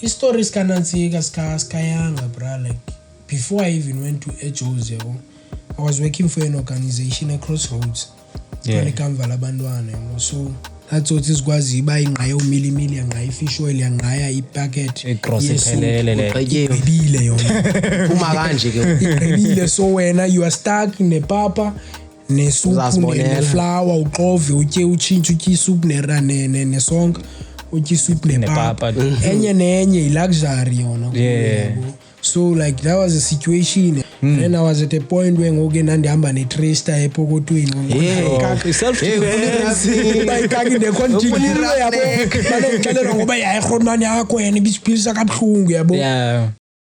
stories kanantsika Yanga, bro. Like before I even went to Joe's, I was working for an organization at Crossroads. So that's what is gwazi buying ngayo milli ngayo fish oil ngaya ipacket iphelele ibile yona uma kanje ke ibile. So wena you are stuck in the papa ne soup ne flour uqove utye uchinche utye soup ne songa utye soup ne papa enye luxury yona. So like that was a situation. Then I was at a point where ngoke nandihamba netresta epokotweni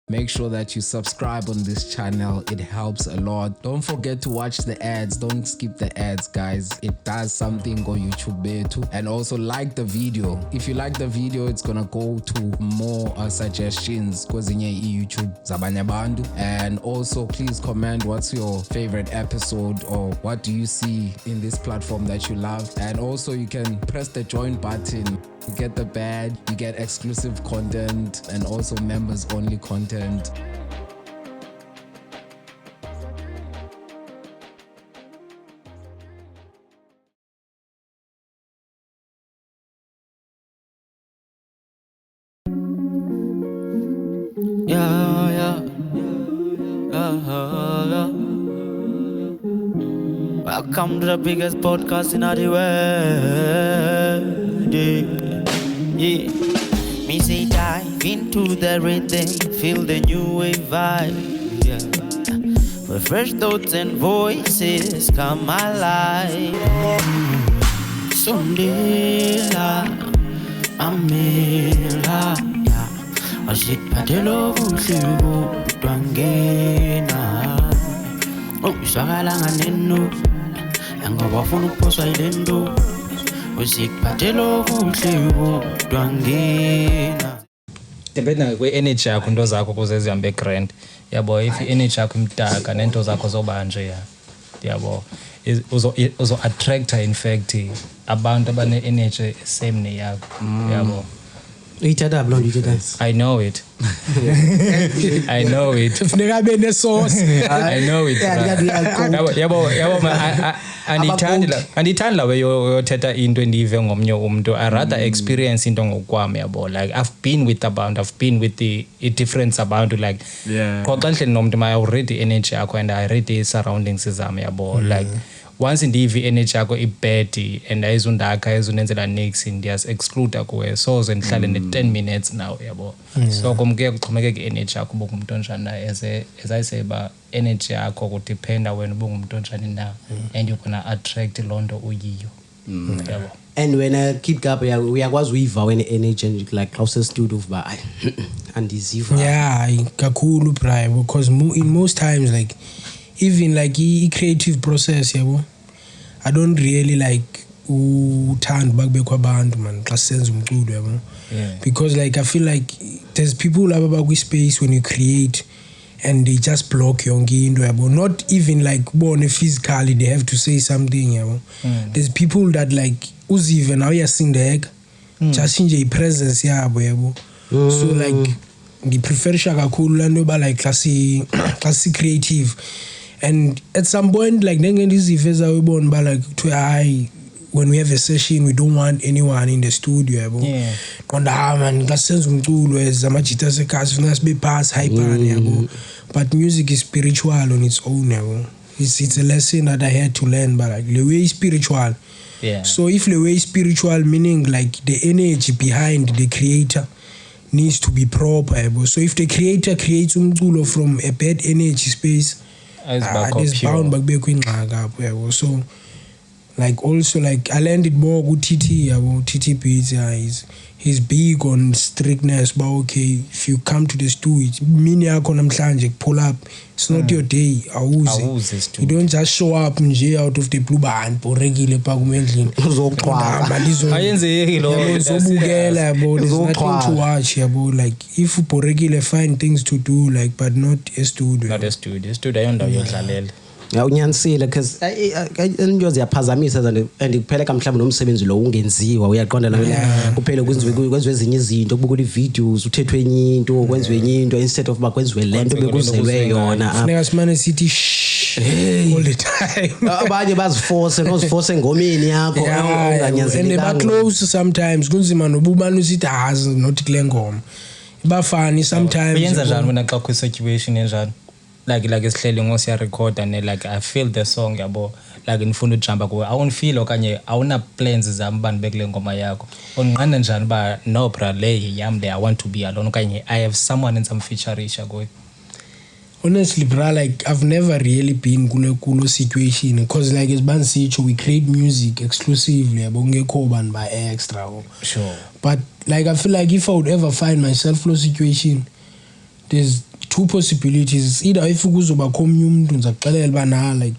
Make sure that you subscribe on this channel. It helps a lot. Don't forget to watch the ads. Don't skip the ads, guys. It does something on YouTube too. And also like the video. If you like the video, it's gonna go to more suggestions because in YouTube zabanye bantu. And also please comment what's your favorite episode or what do you see in this platform that you love. And also you can press the join button. You get the badge, you get exclusive content and also members only content. Yeah. Welcome to the biggest podcast in the world. Yeah. Me say dive into the rhythm, feel the new wave vibe. Yeah. Where fresh thoughts and voices come alive. Sondela, Amela, yeah. Asipatelo kuhlibu twangena. Oh, isagalanga neno, yanga wafuna ukuphoswa ilendo. Usipatelo kuhlibu twangena. Depending kwe-energy yakho into zakho kuze zihambe grand. Yabo if i-energy yakho imdaka nento zakho zoba nje ya. Yabo uzo attractor in fact abantu abane-energy same neyakho. Yabo. Uyithatha blonde uyithatha. I know it. I know it. Kufuneka be ne-sauce. I know it. Yabo andithandi la yothetha into endive ngomnye umuntu. I rather experience into ngokwami yabo. Like I've been with the difference about like xa ndihleli nomuntu I already energy yakho and I already surroundings zami yabo. Like once ndive energy yakho ibad and ayizundakha ayizunenzela next ndiyas exclude kuwe so zendihlale ne10 minutes now yabo. So kumke kuxhomekeke energy yakho bokumuntu onjani na as I say ba energy yakho kudependa wena ubungumuntu onjani na and you're gonna attract lonto uyiyo yabo. And when I keep KAPA uyakwazi uyiva when energy like closest studio ba andiziva. Yeah, kakhulu bra because in most times like even like creative process yabo I don't really like uthanda bakube kwabantu man xa senza umculo yabo because like I feel like there's people laba kwi space when you create and they just block yonke into yabo, not even like bone physically they have to say something yabo. There's people that like uzive now uyasindeka just nje i-presence yabo yabo. So like ngiprefer kakhulu lanto ba like classy creative. And at some point, like when we have a session, we don't want anyone in the studio. But music is spiritual on its own. It's a lesson that I had to learn. But like the way spiritual. Yeah. So if the way spiritual, meaning like the energy behind the creator needs to be proper. So if the creator creates umculo from a bad energy space, there's bound back be kwingxaka. So like also like I learned it more with TT Beats. He's big on strictness, but okay, if you come to the studio, mini yakho namhlanje pull up, it's not your day. Awuze. You don't just show up nje out of the blue band borekile pa kumendlini uzoqhwala ayenzeki lo uzobukela yabo. There's nothing to watch yabo. Like if borekile, find things to do, like but not a studio. Not a studio ayondawo yodlalela. Unyanisile because into ziyaphazamisa and kuphela kamhlawumbe nomsebenzi lo ungenziwa uyaqonda la kuphela kwenziwe ezinye izinto kubukula i-videos uthethwe enye into kwenziwe enye into instead of bakwenziwe lento bekuzelwe yona kufuneka simane sithi all the time abanye baziforce noziforce engomeni yakho unganyanzelekanga and ba close sometimes kunzima nobubani usithi not kule ngoma ibafani sometimes uyenza njani wena xa ku situation enjani like esihleli ngosiya record and like I feel the song yabo like ngifuna ujumpa kuwe awunfeel okanye awuna plans zami bani bekule ngoma yakho unqanda njani ba no bra lay yam there I want to be alone okanye I have someone in some featureisha kuwe. Honestly bra like I've never really been kulo situation because like as band sitho we create music exclusively yabo ngekho bani ba extra sure but like I feel like if I would ever find myself in a situation there's two possibilities either if kuzoba komnye umuntu ngizaxelela bana like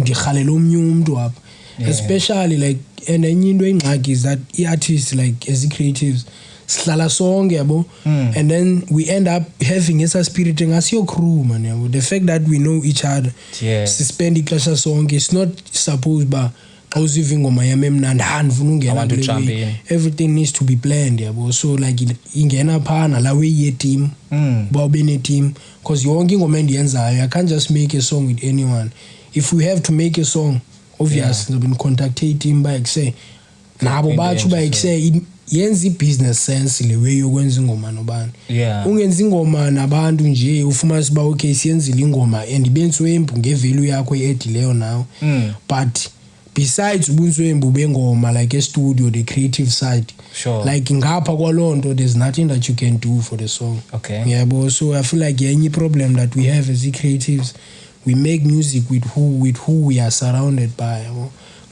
ngihalela omnye umuntu apha especially like and enye into engxaki is that artists like as creatives sihlala sonke yabo and then we end up having esa spirit ngasiyo crew man yabo the fact that we know each other spend ixesha sonke it's not supposed ba awuziva ingoma yami emnandi handifuna ungena kule everything needs to be planned yabo so like ingena phana la way ye team babe ne team because yonke ingoma endiyenzayo I can't just make a song with anyone if we have to make a song obviously I've been contacting team by say nabo bathu ba say yenza business sense le way yokwenza ingoma nobani ungenza ingoma nabantu nje ufuma siba okay siyenzile ingoma and ibentswembu ngevalue yakho edileyo now but besides ubuntswembu bengoma like a studio the creative side like ngapha kwalonto there's nothing that you can do for the song but so I feel like any problem that we have as the creatives we make music with who we are surrounded by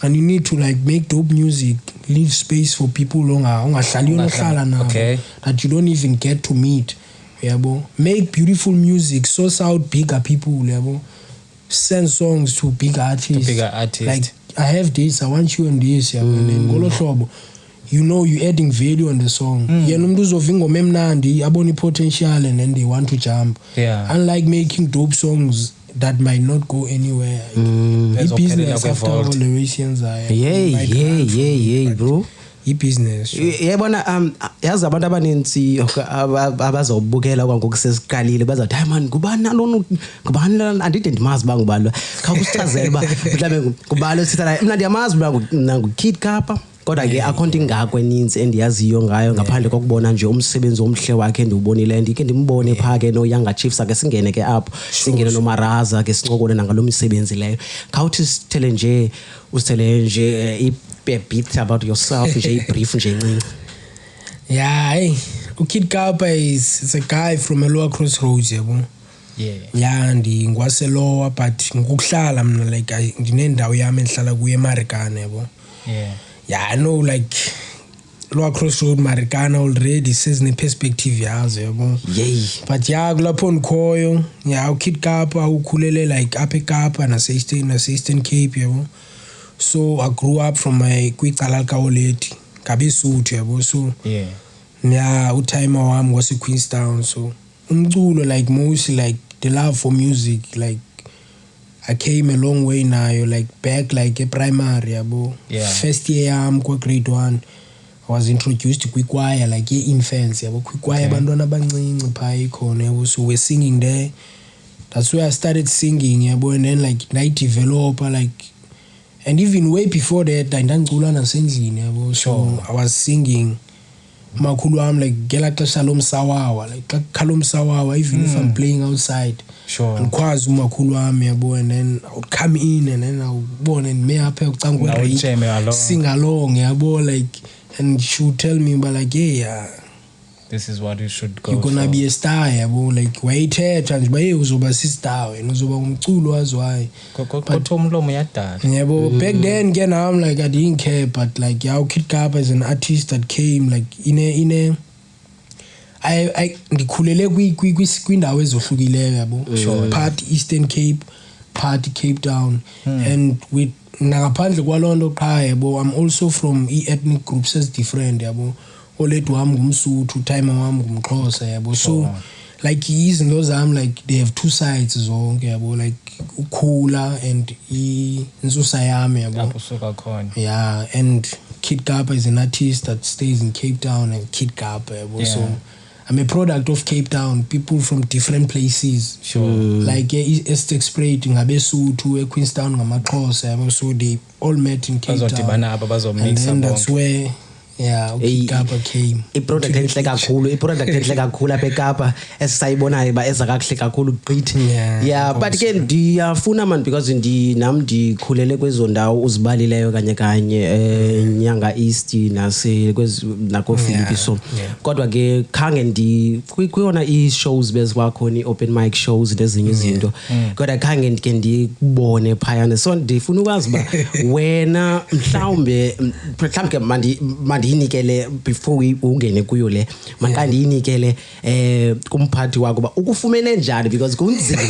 and you need to like make dope music leave space for people ungahlali unohlala nabo that you don't even get to meet make beautiful music source out bigger people send songs to bigger artists like I have this I want you on this and then ngolo hlobo you know you adding value on the song yena umuntu uzova ingoma emnandi abona potential and then they want to jump unlike making dope songs that might not go anywhere business after all the reasons bro business yabona yazi abantu abaninzi abazobukela kwangokusesiqalile bazathi hey man kubani nalona kubani andide ndimazi bangubalo khawusichazela ba mhlawumbe kubalo sithala mina ndiyamazi nangu Kid KAPA kodwa ke accounting ngakho eninzi endiyaziyo ngayo ngaphandle kokubona nje umsebenzi omhle wakhe endiubonile ndike ndimbone pha ke no Yanga Chiefs ake singene ke apho singene no Maraza ke sincokole nangalo misebenzi leyo khawuthi sithele nje usithele nje a bit about yourself nje brief nje incinci hey Kid KAPA is a guy from a lower crossroads yabo ngwaselowa but ngikuhlala mina like ndinendawo yami enhlala kuye eMarikana yabo I know like lower crossroad Marikana already says ne perspective yazo yabo but kulapho ndikhoyo Kid KAPA ukhulele like up eKapa nase-Eastern Cape yabo so I grew up from my kwicala likaoleti ngabesuthu yabo so utime wami wase Queenstown so umculo like mostly like the love for music like I came a long way nayo like back like a primary yabo first year yami kwa grade 1 I was introduced to choir like infants yabo choir abantwana abancinci pha ikhona yabo so we're singing there that's where I started singing yabo and then like night developer like and even way before that ndandicula nasendlini yabo so I was singing makhulu wami like gela xesha lomsawawa like xa kukhala umsawawa even if I'm playing outside ngikwazi umakhulu wami yabo and then I would come in and then I would bone and me apha ucanga sing along yabo like and she would tell me but like this is what you should go you're gonna be a star yabo like wayithetha nje baye uzoba star wena uzoba umculo waziwayo kodwa umlomo yadala yabo back then again I'm like I didn't care but like Kid KAPA is an artist that came like in a I ndikhulele kwindawo ezohlukileyo yabo part Eastern Cape part Cape Town and with ngaphandle kwalonto qha yabo I'm also from ethnic groups as different yabo olethu wami ngumSuthu timer wami ngumXhosa yabo so like izinto zami like they have two sides zonke yabo, like ukhula and insusa yami yabo. Lapho usuka khona. Yeah, and Kid KAPA is an artist that stays in Cape Town, and Kid KAPA yabo. Yeah. So I'm a product of Cape Town, people from different places. Sure. Like Essex Spray ngabeSuthu, Queenstown ngamaXhosa yabo. So they all met in Cape Town. Bazodibana apha bazomix And then that's where Kid KAPA came. iproduct enhle kakhulu apha eKapa esisayibonayo ba eza kakuhle kakhulu gqithi. Yeah, but ke ndiyafuna man because nam ndikhulele kwezo ndawo uzibalileyo kanye Yanga East nako Philippi. So kodwa ke khange kuyona i-shows beziwakhona i-open mic shows nezinye izinto kodwa khange ke ndikubone phayana. So ndifuna ukwazi ba wena mhlawumbe mandiyinikele before ungene kuyo le mandiyinikele kumphathi wakho ba ukufumene njani because kunzima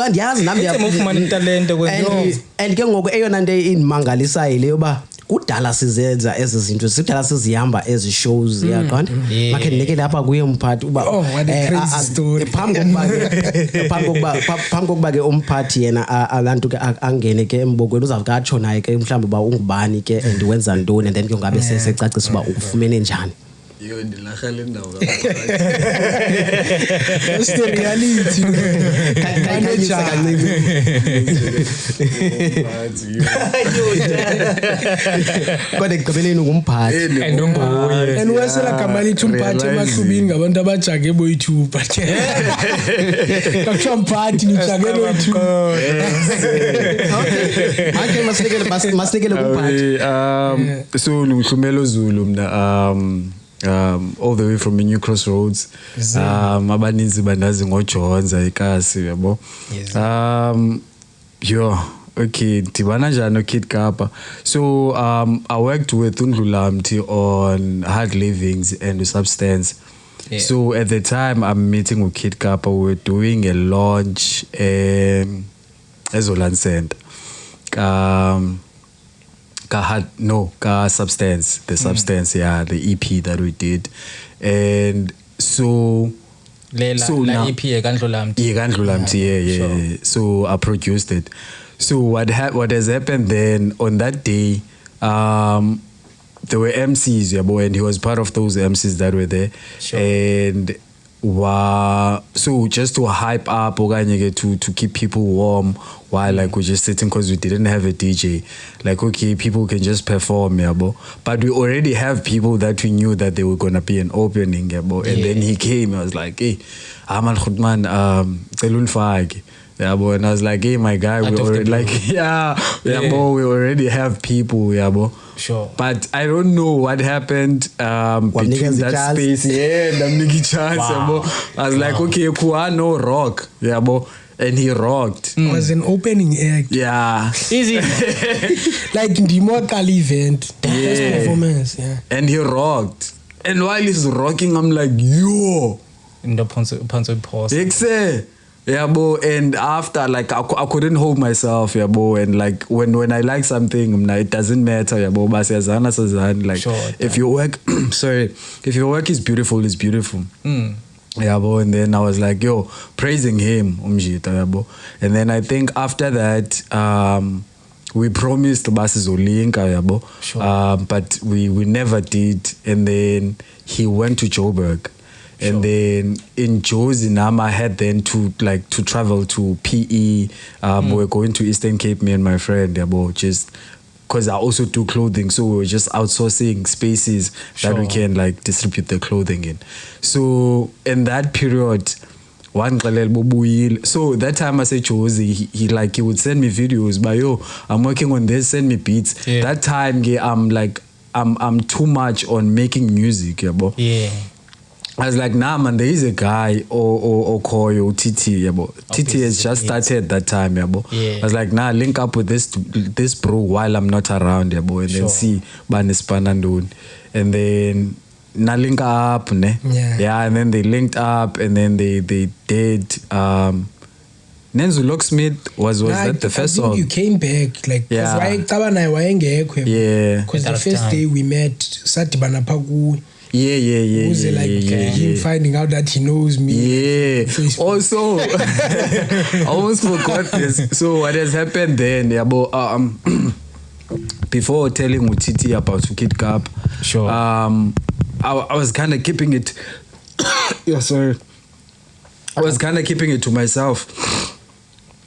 andiyazi nami ufumana italente and ke ngoku eyona nto inimangalisayo leyo ba kudala sizenza ezi zinto sidala sizihamba ezi shows yaqonda makhe ndinikele apha kuye umphathi uba phambi kokuba ke umphathi yena abantu ke angene ke embokweni uzawuke atsho naye ke mhlawumbe uba ungubani ke and wenza ntoni and then ke ngabe sesecacisa uba ukufumene njani. Yo ndilahle le ndawo That's the reality. Kodwa ekugqibeleni ngumphathi And wasela gama lithi umphathi emahlubini ngabantu abajage boyi-2 but kakuthiwa mphathi nijage boyi-2. Makhe masinikele kumphathi. So Hlumelo Zulu mna all the way from New Crossroads. Abaninzi bandazi ngoJonza eKasi yabo. Okay, ndibana njani Kid KAPA. So I worked with Hlumelo on hard livings and substance. Yeah. So at the time I'm meeting with Kid KAPA, we were doing a launch Ezolan Center. Substance, the substance, the EP that we did. And so now EP yeah. So I produced it. So what has happened then on that day, there were MCs, and he was part of those MCs that were there. Sure. And so just to hype up to keep people warm while like we're just sitting because we didn't have a DJ, like okay, people can just perform, but we already have people that we knew that they were gonna be an opening, and then he came. I was like, hey, Amal Khutman, Telun Fag. Yeah, boy, and I was like, hey, my guy, we already like, boy, we already have people, boy. Sure. But I don't know what happened between that space. Wow. I was like, okay, no rock, boy. And he rocked. It was an opening act. Yeah. Easy. Like the Mortal event. The first performance, And he rocked. And while he's rocking, I'm like, yo. In the Ponzo pause. And after, like, I couldn't hold myself, and like when I like something, it doesn't matter, like, sure, if your work, if your work is beautiful, it's beautiful. And then I was like, yo, praising him, and then I think after that, we promised Basizolinka, sure. but we never did, and then he went to Joburg. And then in Jozi I had then to travel to PE. We were going to Eastern Cape, me and my friend, just because I also do clothing, so we were just outsourcing spaces that we can like distribute the clothing in. So in that period, so that time I said Jozi, he would send me videos, but yo, I'm working on this, send me beats. Yeah. That time I'm too much on making music, yeah. I was like, nah, man, there is a guy, or Koyo, Titi, Titi has just started that time, I was like, nah, link up with this bro while I'm not around, and then see Banispanandun. And then, na link up, ne? Yeah, and then they linked up, and then they did, Nenzu Locksmith was that the first song? You came back, like, because the first day we met, Satibana Pagu. Yeah. Who's like him finding out that he knows me? Yeah. Also, I almost forgot this. So what has happened then? Yeah, but before telling Utiti about Kid Kap, Sure. I was kind of keeping it. Yeah, sorry. I was kind of keeping it to myself.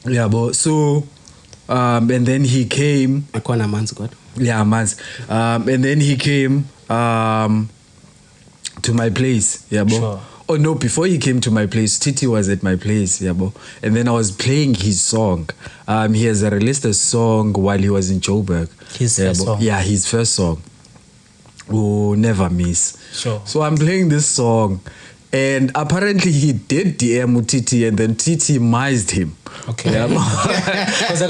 Yeah, but so, and then he came. Akona man's God. Yeah, months. And then he came to my place. Yeah, bro. Sure. Oh no, before he came to my place, Titi was at my place, yeah, bro. And then I was playing his song. He has released a song while he was in Joburg. His first song? Yeah, his first song. Oh, Never Miss. Sure. So I'm playing this song, and apparently he did DM Titi, and then Titi mised him. Okay. Yeah, bro. So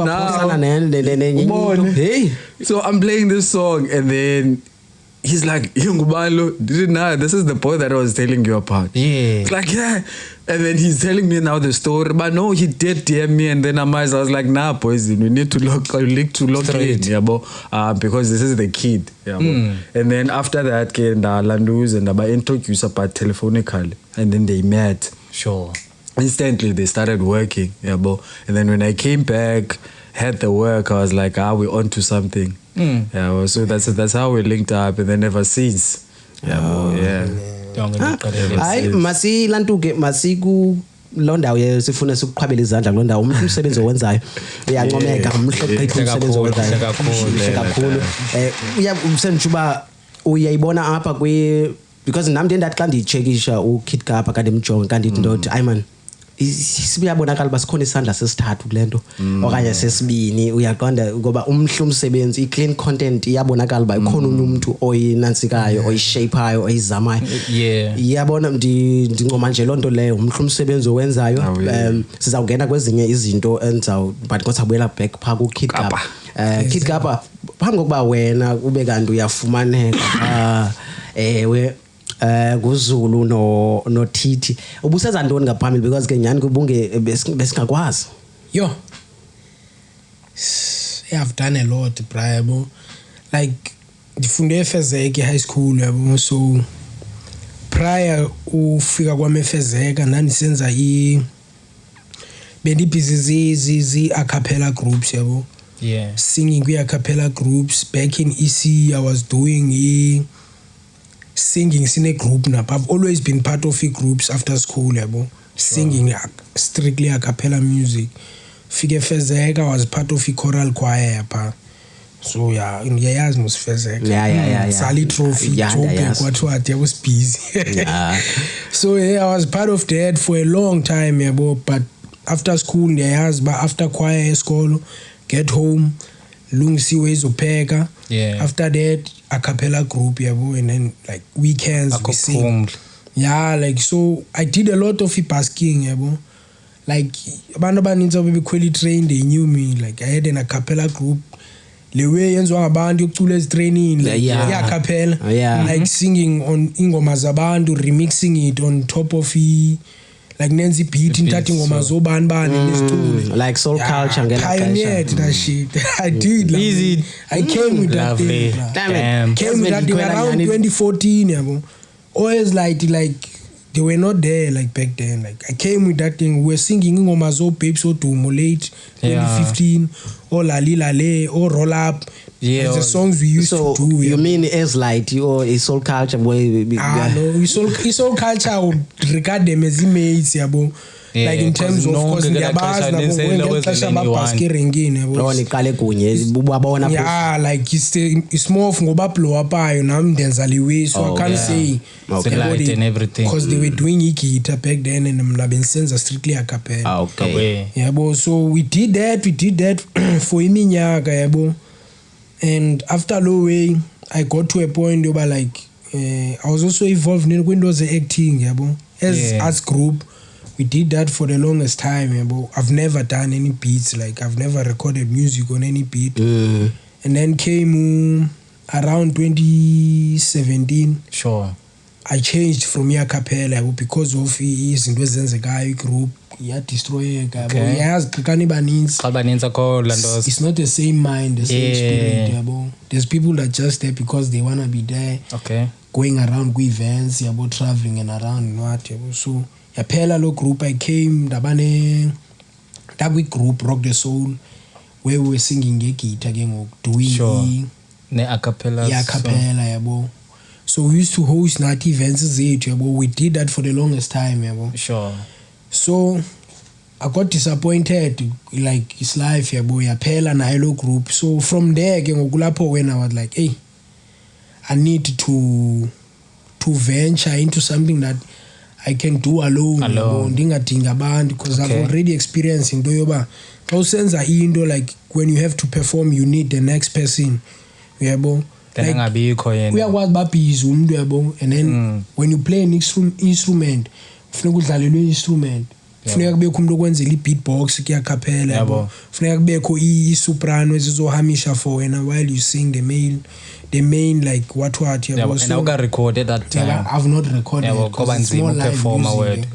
now, hey, so I'm playing this song, and then he's like, Ngubalo, did you know this is the boy that I was telling you about? Yeah. It's like, yeah. And then he's telling me now the story, but no, he did DM me, and then I was like, nah, boys, we need to look in, yeah, bro, because this is the kid, yeah, bro. And then after that, came the Landus and I introduced about telephonically, and then they met. Sure. Instantly, they started working, yeah, bro. And then when I came back, had the work, I was like, we're on to something. Yeah, well, so that's how we linked up, and then ever since, yeah, bro, yeah. hayi masilantuke masiku londawo yesifuna sikuqhabela izandla kulondawo umuntu umsebenzi owenzayo uyancomeka umhloqeqi umsebenzi owenzayo kakhulu usenjuba uyayibona apha because nami ndathi xa ndiyichekisha uKid Kapa kanti emjonge kanti ndothi ayi man sibuyabonakala basikhona isandla sesithathu kulento okanye sesibini uyaqonda ngoba umsebenzi i-clean content iyabonakala ba ikhona umuntu oyinansikayo oyishapeayo oyizamayo iyabona ndincoma nje lonto leyo umsebenzi owenzayo sizawungena kwezinye izinto but kodwa buyela back pha kuKid Kapa Kid Kapa phambi kokuba wena ube kanti uyafumaneka ewe kuZulu no Titi ubusenza ntoni ngaphambili because ke nyani kubunge besingakwazi I've done a lot, bro. Like ndifunde eFezeka high school yabo, so prior ufika kwami eFezeka nandisenza busy a cappella groups yabo, singing kwi-a cappella groups. Back in EC I was doing singing in a group now. I've always been part of groups after school, yabo. Singing strictly a cappella music. Fige Fezeka, I was part of a choral choir, pa. So yeah, in the years was Fezeka. Yeah. Sally Trophy, what I was busy. So yeah, I was part of that for a long time, yabo. But after school, in the years, but after choir school, get home, lungsi ways upeka. After that, a cappella group, yabo, and then like weekends we sing. Yeah, like so I did a lot of basking, yabo. Like abantu abaninzi ababekhwela train, they knew me. Like I had in a cappella group. Le way yenziwa ngabantu yokucula ezitrainini, like cappella, like singing on ingoma zabantu, remixing it on top of like Nancy beat intathi ingoma zobani nesicule, like soul culture ngela pioneered that shit. I did like, easy. I came with that thing. Came with that thing around 2014, yabo. Always like they were not there like back then. Like I came with that thing. We were singing ingoma zo Babes Odumo late 2015, or Lali Lale, or Roll Up. Yeah, the songs we used to do. You mean as light or a soul culture? No, soul culture. I would regard them as mates, yabo. Like in terms of course in their bars, like it's more of ngoba pa way, so I can't say light and everything because they were doing guitar back then and I'm senza strictly a cappella. Okay. Yeah, so we did that for iminyaka, yabo. And after low way, I got to a point where like I was also involved in Windows acting, yabo. As group. We did that for the longest time, but I've never done any beats. Like I've never recorded music on any beat. And then came around 2017. Sure. I changed from yakapela because of izinto ezenzekayo igroup yadestroyeka yabo yaziqikana baninzi xa baninzi akho lanto it's not the same mind the same spirit yabo there's people that just there because they want to be there going around kwi-events yabo traveling and around and what yabo so yaphela lo group I came ndakwi-group Rock the Soul where we were singing ngeguitar ke ngoku doing ne-acapella yabo. So we used to host night events zethu yabo. We did that for the longest time yabo. Sure. So I got disappointed like it's life yabo yaphela nayo lo group. So from there ke ngoku lapho when I was like hey I need to venture into something that I can do alone. Ndingadinga abantu because I've already experienced into yoba xa usenza into like when you have to perform you need the next person yabo. Like, uyakwazi babhizi umuntu yabo and then when you play an instrument kufuneka udlalelwe instrument kufuneka kubekho umuntu okwenzela i-beatbox kuyakhaphela yabo kufuneka kubekho i-soprano ezizohamisha for wena while you sing the main like what yabo. So and I recorded that time. I've not recorded because it's more live music.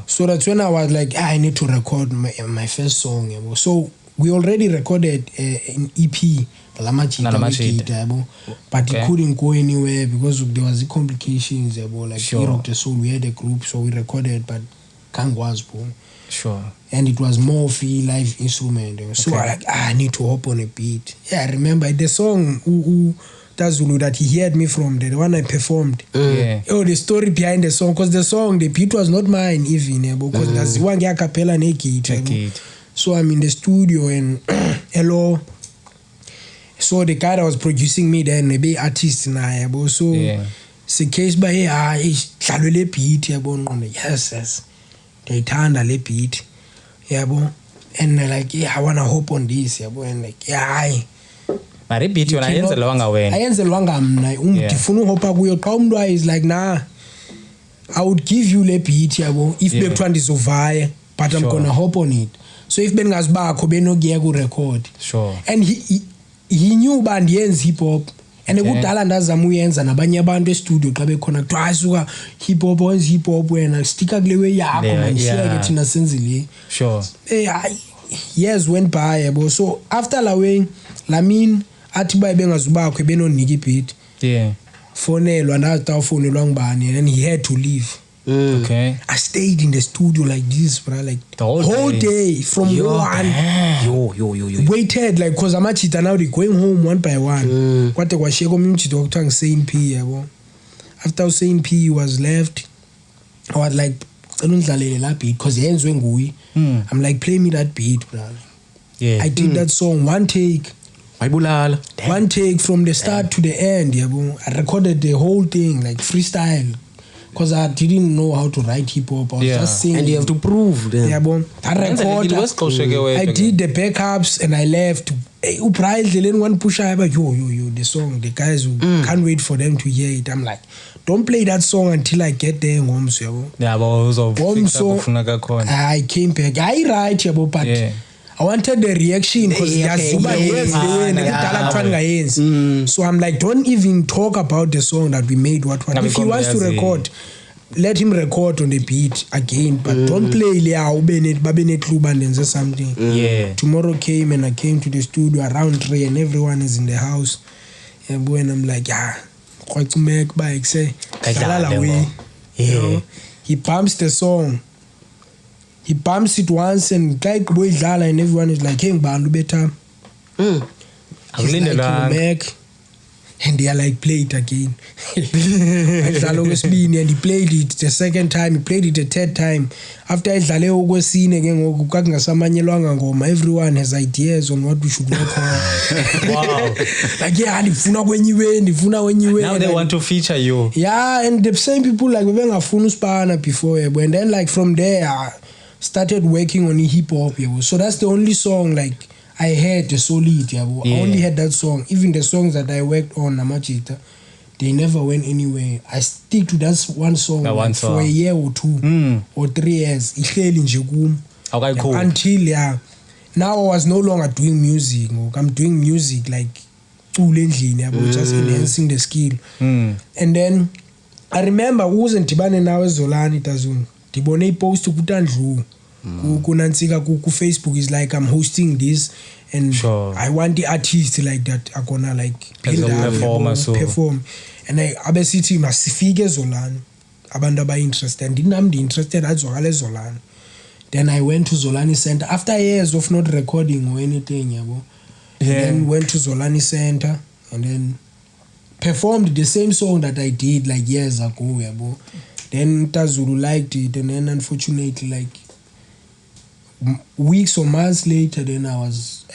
So that's when I was like I need to record my first song yabo. So we already recorded an EP yabo, but it couldn't go anywhere because there was the complications yabo, like Rock the Soul we had a group so we recorded but can't was and it was more of a live instrument so I need to hop on a beat. I remember the song that Zulu that he heard me from the one I performed the story behind the song because the beat was not mine even because there's one acapella naked. So I'm in the studio and hello. So the guy that was producing me then maybe artist na yabo. So the case by dlalwe le beat yabo ngqondo yes ndiyayithanda le beat yabo and like I want to hop on this yabo and like hayi mari beat yona ayenzelwanga wena ayenzelwanga mna ndifuna uhopa kuyo xa umuntu is like nah I would give you le beat yabo if bekuthiwa ndizovaya but I'm gonna hop on it. So if bengazibakho benokuyeka urecord and he knew uba ndiyenza hip hop and kudala ndazama uyenza nabanye abantu estudio xa bekhona kuthiwa asuka hip hop wenza hip hop wena stika kule way yakho mandishiyeke thina senzile years went by yabo. So after Lamin athi baye bengazubakho benonika ibeat fonelwa ndazitawufonelwa ngubani and he had to leave. I stayed in the studio like this, bro, like the whole day from one. Waited like because I'm actually now going home one by one. Kwate kwa sheko mchito wakutang saying P yabo. After saying P was left, I was like la beat because the ends when gui. I'm like play me that beat, bro. I did that song one take. One take from the start to the end, yabo. I recorded the whole thing like freestyle. Because I didn't know how to write hip hop. I was just singing. And you have to prove them. I record. I did the backups and I left. One push yo, the song. The guys who can't wait for them to hear it. I'm like, don't play that song until I get there. I came back. I write but I wanted the reaction because so I'm like, don't even talk about the song that we made. What if he wants to record, let him record on the beat again, but don't play something. Tomorrow came and I came to the studio around 3 and everyone is in the house and I'm like quite to make bike say he pumps the song. He bumps it once and like boy and everyone is like, hey, Bandu better. And they are like, play it again. And he played it the second time, he played it the third time. After everyone has ideas on what we should work on. Wow. Like, now they want to feature you. Yeah, and the same people like we were Funus before, and then like from there, started working on hip hop. So that's the only song like I heard the solid. I only had that song. Even the songs that I worked on, Namachita, they never went anywhere. I stick to that one song, for a year or 2 or 3 years. Okay, cool. Until now I was no longer doing music. I'm doing music like just enhancing the skill. And then I remember ukuze ndibane nawe Zolani Tazun ndibone ipost kuTandlu kunantsika ku Facebook is like I'm hosting this and I want the artists like that are gonna like build up, perform and abe sithi masifike Zolani abantu aba interested ndinami interested azwakale Zolani. Then I went to Zolani Center after years of not recording or anything yabo. Then went to Zolani Center and then performed the same song that I did like years ago yabo. Then Tazulu liked it and then unfortunately like weeks or months later then I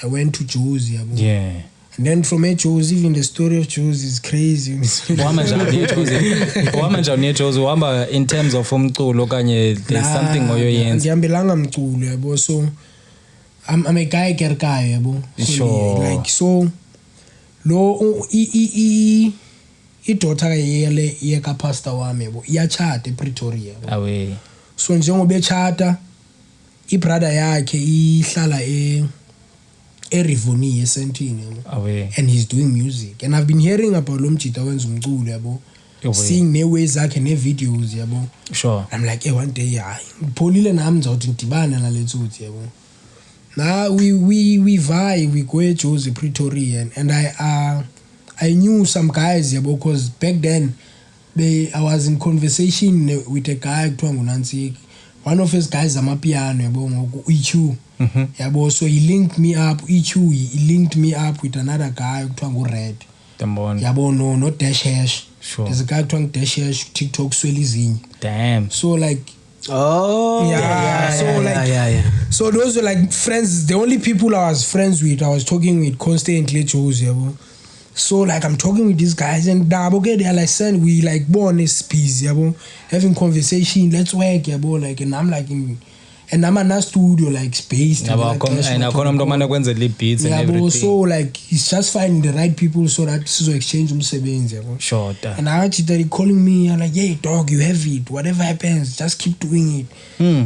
went to Josie yabo. Yeah. And then from Josie, even the story of Josie is crazy. Wamba in terms of umculo kanye there's something oyoyenza. Ngiyambelanga mculo yabo. So I'm a guy kerkayo yabo. Sure. Like so lo idaughter yele yeka pastor wami yabo iyachata ePretoria yabo. Away. So njengoba echata ibrother yakhe ihlala Rivonia esentini away and he's doing music and I've been hearing about lo mjita wenza umculo yabo seeing neways zakhe ne videos yabo. Sure. I'm like one day ngipholile nami ngizawuthi ndibane nalethuthi yabo. Now we vibe, we go to Josie Pretoria and I knew some guys yabo because back then I was in conversation with a guy kuthiwa nguNantsika. One of his guys amapiano yabo ngoku EQ yabo, so he linked me up EQ, he linked me up with another guy kuthiwa nguRed yabo no Dash Hash. Sure. There's a guy kuthiwa Dash Hash TikTok swelizinye. Damn. So like so those were like friends, the only people I was friends with, I was talking with constantly Josie yabo. So like I'm talking with these guys and okay, they are like saying we like born is peace yabo, having conversation, let's work yabo, like and I'm like and I'm in a studio like space and akona mntu omane kwenzela beats and everything. So like it's just finding the right people so that sizo exchange umsebenzi yabo. Sure. And I actually started calling me and like, hey dog, you have it, whatever happens just keep doing it.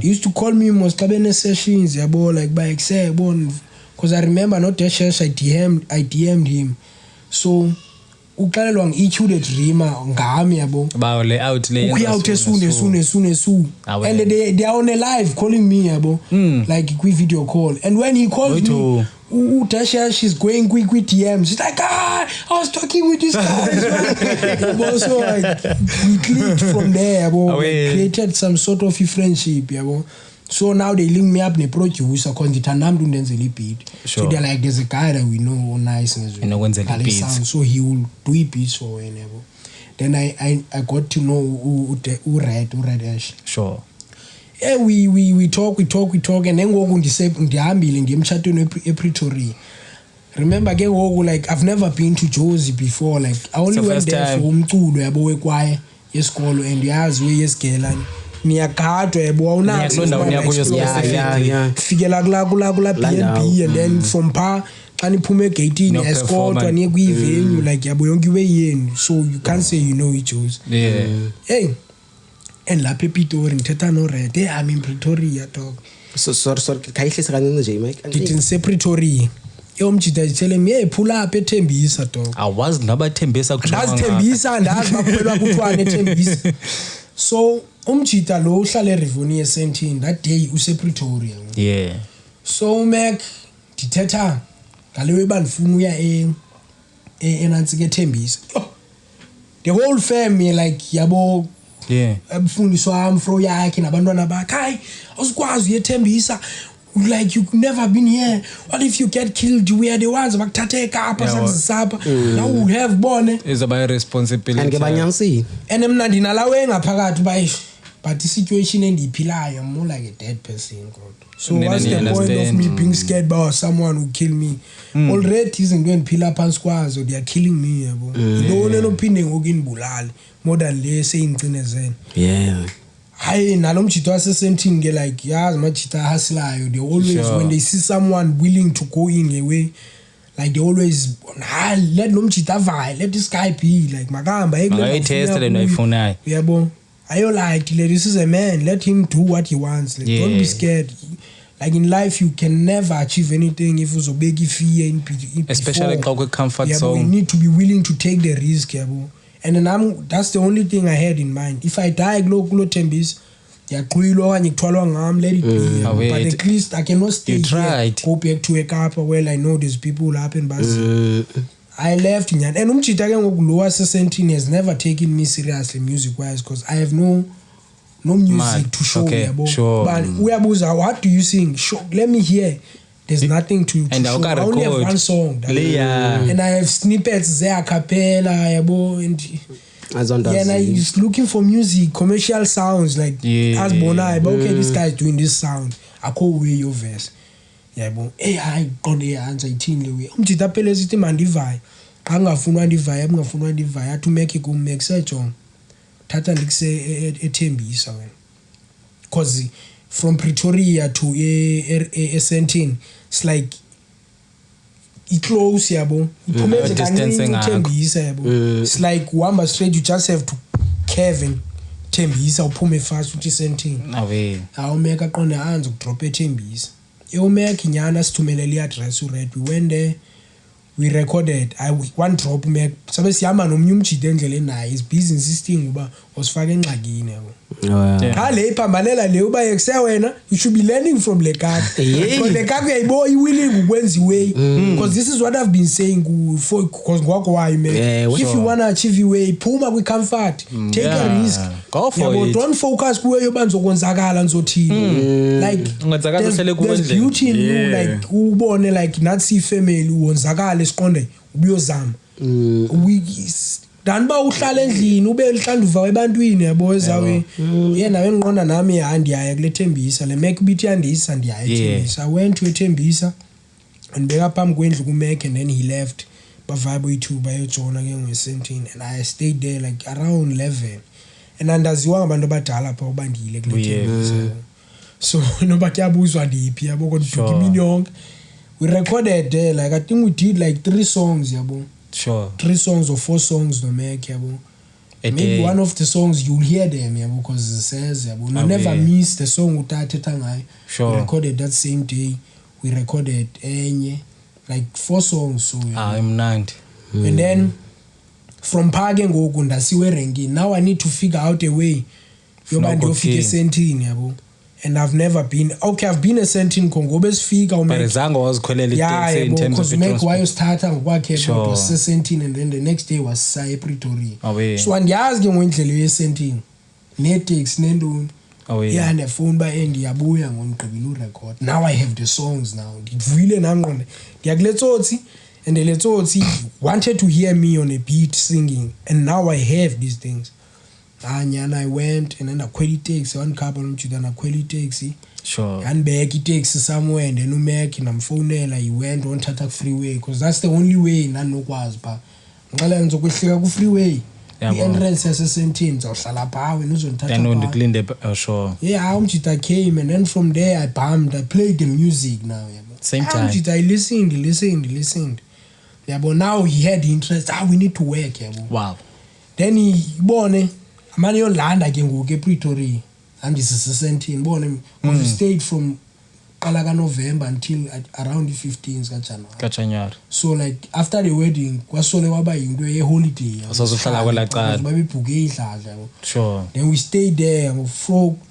He used to call me most kabene sessions yabo, like by say because I remember not that I DM'd him. So uqalelwa ngi-EQ the dreamer ngami yabo ba layout le out as soon and they are on a live calling me yabo like quick video call and when he called me Tasha, she's going quick DMs. She's like, I was talking with this guy. So like, we clicked from there yabo, like, created some sort of a friendship yabo. So now they link me up ne producer because ndithandam nto ndenzela beat. So they're like, there's a guy that we know nice and so he will do beats for wena yabo. Then I got to know Red Ash. Sure. Yeah, we talk and then ngoku ndihambile ndiyemtshatweni ePretoria. Remember ke ngoku like I've never been to Josie before, like I only went there for umculo yabo wekwaya yesikolo and yazi we yesigelani. Niyagadwa yabo awunazo fikela kula BNB and then from pa xa niphume egate escortwa niye kwi-venue like yabo yonke iwe yenu, so you can't say you know each other. Hey and lapha ePitori ngithetha noRed, hey I'm in Pretoria dog. So sorry khayihlisa kancinci nje Mike ndithi ndisePretoria yomjida ithele me hey pull up eThembisa dog. Awazi nabathembisa ndazithembisa ndazi bakhwelwa kuthwane eThembisa. So umjida lo uhlala eRivonia Sentini that day usePretoria. Yeah. So Mac ndithetha ngalewe bandifuna uya enantsika eThembisa. The whole family like yabo abufundiswa wami fro yakhe nabantwana bakhe, hayi awusikwazi uyeThembisa, like you've never been here, what if you get killed, we are the ones abakuthatha eKapa sakuzisapha now we have bone is about responsibility and ngebanyanisile and mna ndinalawe ngaphakathi but the situation endiyiphilayo I'm more like a dead person god. So what's the point of me being scared about someone who kill me? Already izinto endiphila phansi kwazo they are killing me yabo. Yintoni enophinde ngoku indibulale more than le seyingcinezene. Hayi nalo mjito wasesentini ke like yazi majita ahasilayo, they always when they see someone willing to go in a way like they always let lo mjita avaye, let this guy be like makahamba ekule le ayifunayo yabo. Ayo like this is a man, let him do what he wants, like, don't be scared. Like in life you can never achieve anything if uzobeka fear in especially xa kwi comfort zone. You need to be willing to take the risk yabo. and then that's the only thing I had in mind. If I die kulo Tembisa ngiyaqhwilwa okanye kuthwalwa ngami, let it be. But at least I cannot stay here, go back to a KAPA where I know there's people up in Brazil. I left and umchita ke ngoku lo wase-17 has never taken me seriously music wise because I have no music to show. Sure. But uyabuza, what do you sing? Show, let me hear. There's nothing to and show. I only have one song. And I have snippets there, a cappella, and I was looking for music, commercial sounds, like as Bonai, but okay, this guy is doing this sound. I call away your verse. I got the answer 18 lewe. Umjita pele sithi mandivaya. Angafunwa ndivaya to make it go make search on. Tata likse eThembisa wena. Cause from Pretoria to a it's like it close yabo. Distancing it's like uhamba straight, you just have to curve and Thembisa uphume fast uthi Sentini. Awumeka qonde hands ukudrop eThembisa. Umeka inyana sithumelele i-address ured. We went there, we recorded. One drop umeka sabe sihamba nomnye umjida endleleni naye, his business insisting uba wasifaka engxakini yabo. Khale iphambalela le uba yekuse wena, you should be learning from Lekaka. Because Lekaka uyayibo willing ukwenza way. Because this is what I've been saying because ngwakho wayo man. If you want to achieve way, phuma kwi-comfort, take a risk. Go for it. Don't focus kuwe yoba nzokonzakala nzothini. Like there's beauty in you, like ubone like nathi family uwonzakala esiqonde ubuyozama. Danba uhlala endlini ube lihlanduva ebantwini yabo ezawe yena wenqonda nami andiyaya kule Thembisa le make beat yandisa ndiyaya eThembisa. I went to eThembisa and beka phambi kwendlu kuMac, and then he left bavaya boyi2 bayojona ke nge-17 and I stayed there like around 11 and andaziwa ngabantu abadala pha ubandile kule Thembisa. So nobody yabuzwa ndiphi yabo kodwa imini yonke we recorded there, like I think we did like 3 songs yabo. 3 songs or 4 songs no make yabo. Maybe one of the songs you'll hear them yabo because it says yabo. No never miss the song utathetha ngayo. We recorded that same day. We recorded like 4 songs so I'm not. And then from Phake ngoku ndasiwe ranking. Now I need to figure out a way yoba ndiyofika eSentini yabo. And I've never been. Okay, I've been a Sentini Congo besifika but zango wazikhwelela itaxi in terms of because why you start ngokwakhe was Sentini and then the next day was Pretoria. So andiyazi ke ngoindlela yeSentini netex nendoni. Yeah, and the phone by end yabuya ngomgqibelo record. Now I have the songs now. Ndivile nangqonde. Ndiyakuletsotsi and the letsotsi wanted to hear me on a beat singing and now I have these things. And I went and then I Quali-Taxi one couple then I Quali-Taxi and back taxi somewhere and then umeke namfonela he went on Tata freeway because that's the only way nanokwazi ba ngala ngizokuhlika ku freeway i-entrance yase-17 zawuhlala phawe nizondithatha sure umjita came and then from there I played the music now same time umjita I listened yabo. Now he had interest, we need to work yabo. Wow. Then he bone amane yolanda ke ngoku ePretoria andisisentini bone we stayed from qala November until around the 15th kaJanuary. So like after the wedding kwasole waba yinto ye-holiday asazohlala kwelacala babebhuke idladla. Sure. Then we stayed there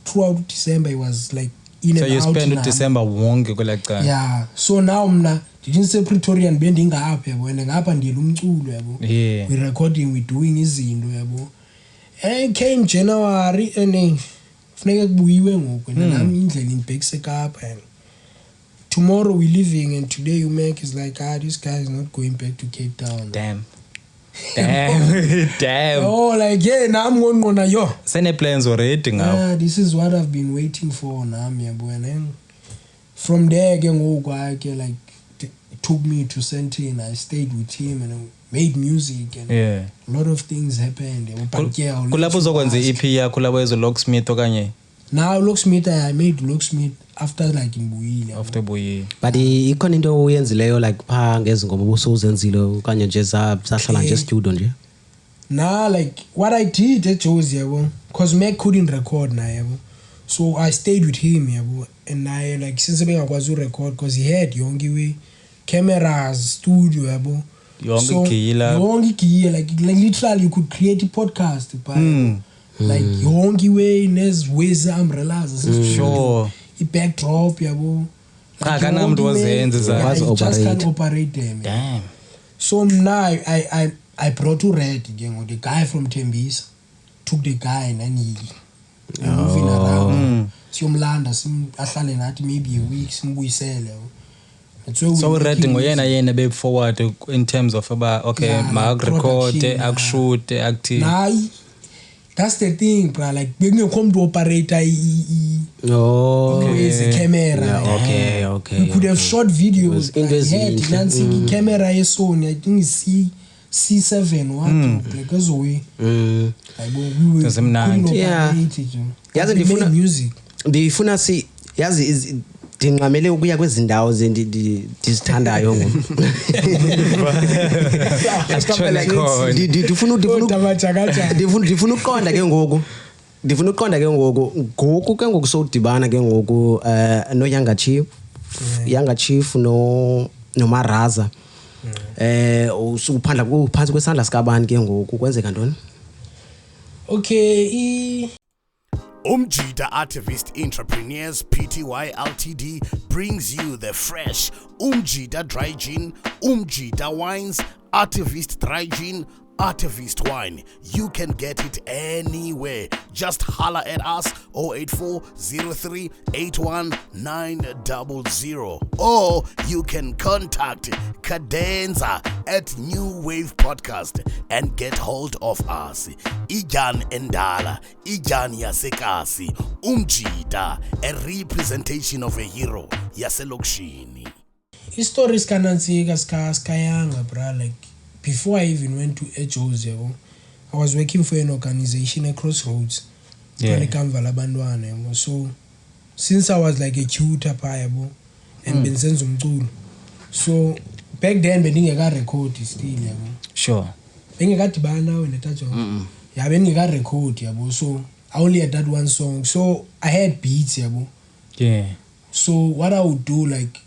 throughout December. It was like in and out. So you spent December wonke kwelacala. Yeah. So now mna didn't say Pretorian bendingapha yabo and ngapha ndiyela umculo yabo. We recording, we doing izinto yabo. And came January and funeka kubuyiwe ngoku nami indlela inibhekise KAPA and tomorrow we leaving and today you make is like this guy is not going back to Cape Town. Damn. Oh like now I'm going yo sene plans already now. This is what I've been waiting for nami yabo and then from there ke ngoku like it took me to Sentini. I stayed with him and made music and a lot of things happened. Kulapho uzokwenza EP yakho lapho ezo Locksmith okanye? Now Locksmith I made Locksmith after like Mbuyile. After Mbuyile. But ikhona into oyenzileyo like pha ngezingoma ubusuzenzile okanye nje sahlala nje studio nje? Nah, like what I did at Joe's yabo because Mac couldn't record na yabo. So I stayed with him yabo and I like since bengakwazi record because he had yonke way cameras studio yabo. yonke gear like literally you could create a podcast by like yonke way ways umbrellas sure i-backdrop yabo kanamntu ozenza just can't operate them. Damn. So now I brought to Red again, the guy from Tembisa took the guy and then he moving around. Siyomlanda ahlale nathi maybe a week simbuyisele. So Red ngoyena be forward in terms of about okay mag record akushoot active. Nah, that's the thing, bro. Like bengekho umuntu operator the camera. Okay. We could have shot videos. Nansi camera ye Sony, I think it's C7 what like azwe. Like we were yazi ndifuna music. Ndifuna yazi ndinqamele ukuya kwezindawo ndizithandayo ngoku. Ndifuna uqonda ke ngoku. Ngoku ke ngoku sodibana ke ngoku no Yanga Chief no Maraza. Usuphandla kuphansi kwesandla sikabani ke ngoku kwenzeka ntoni? Okay, Umjida Activist Entrepreneurs Pty Ltd brings you the fresh Umjida Dry Gin, Umjida Wines, Activist Dry Gin, Activist Wine. You can get it anywhere. Just holler at us 084-03-81-900 or you can contact Cadenza at New Wave Podcast and get hold of us. Ijan Endala, Ijan Yasekasi, Umjida, a representation of a hero, Yaselokshini. Stories kanantsika skayanga, bro. Like before I even went to HOs, I was working for an organization at Crossroads. So since I was like a tutor and benzenza umculo. So back then bengingeka record still Sure. Bengekadibana when touch of. Yeah, bengeka record so I only had that one song. So I had beats Yeah. So what I would do like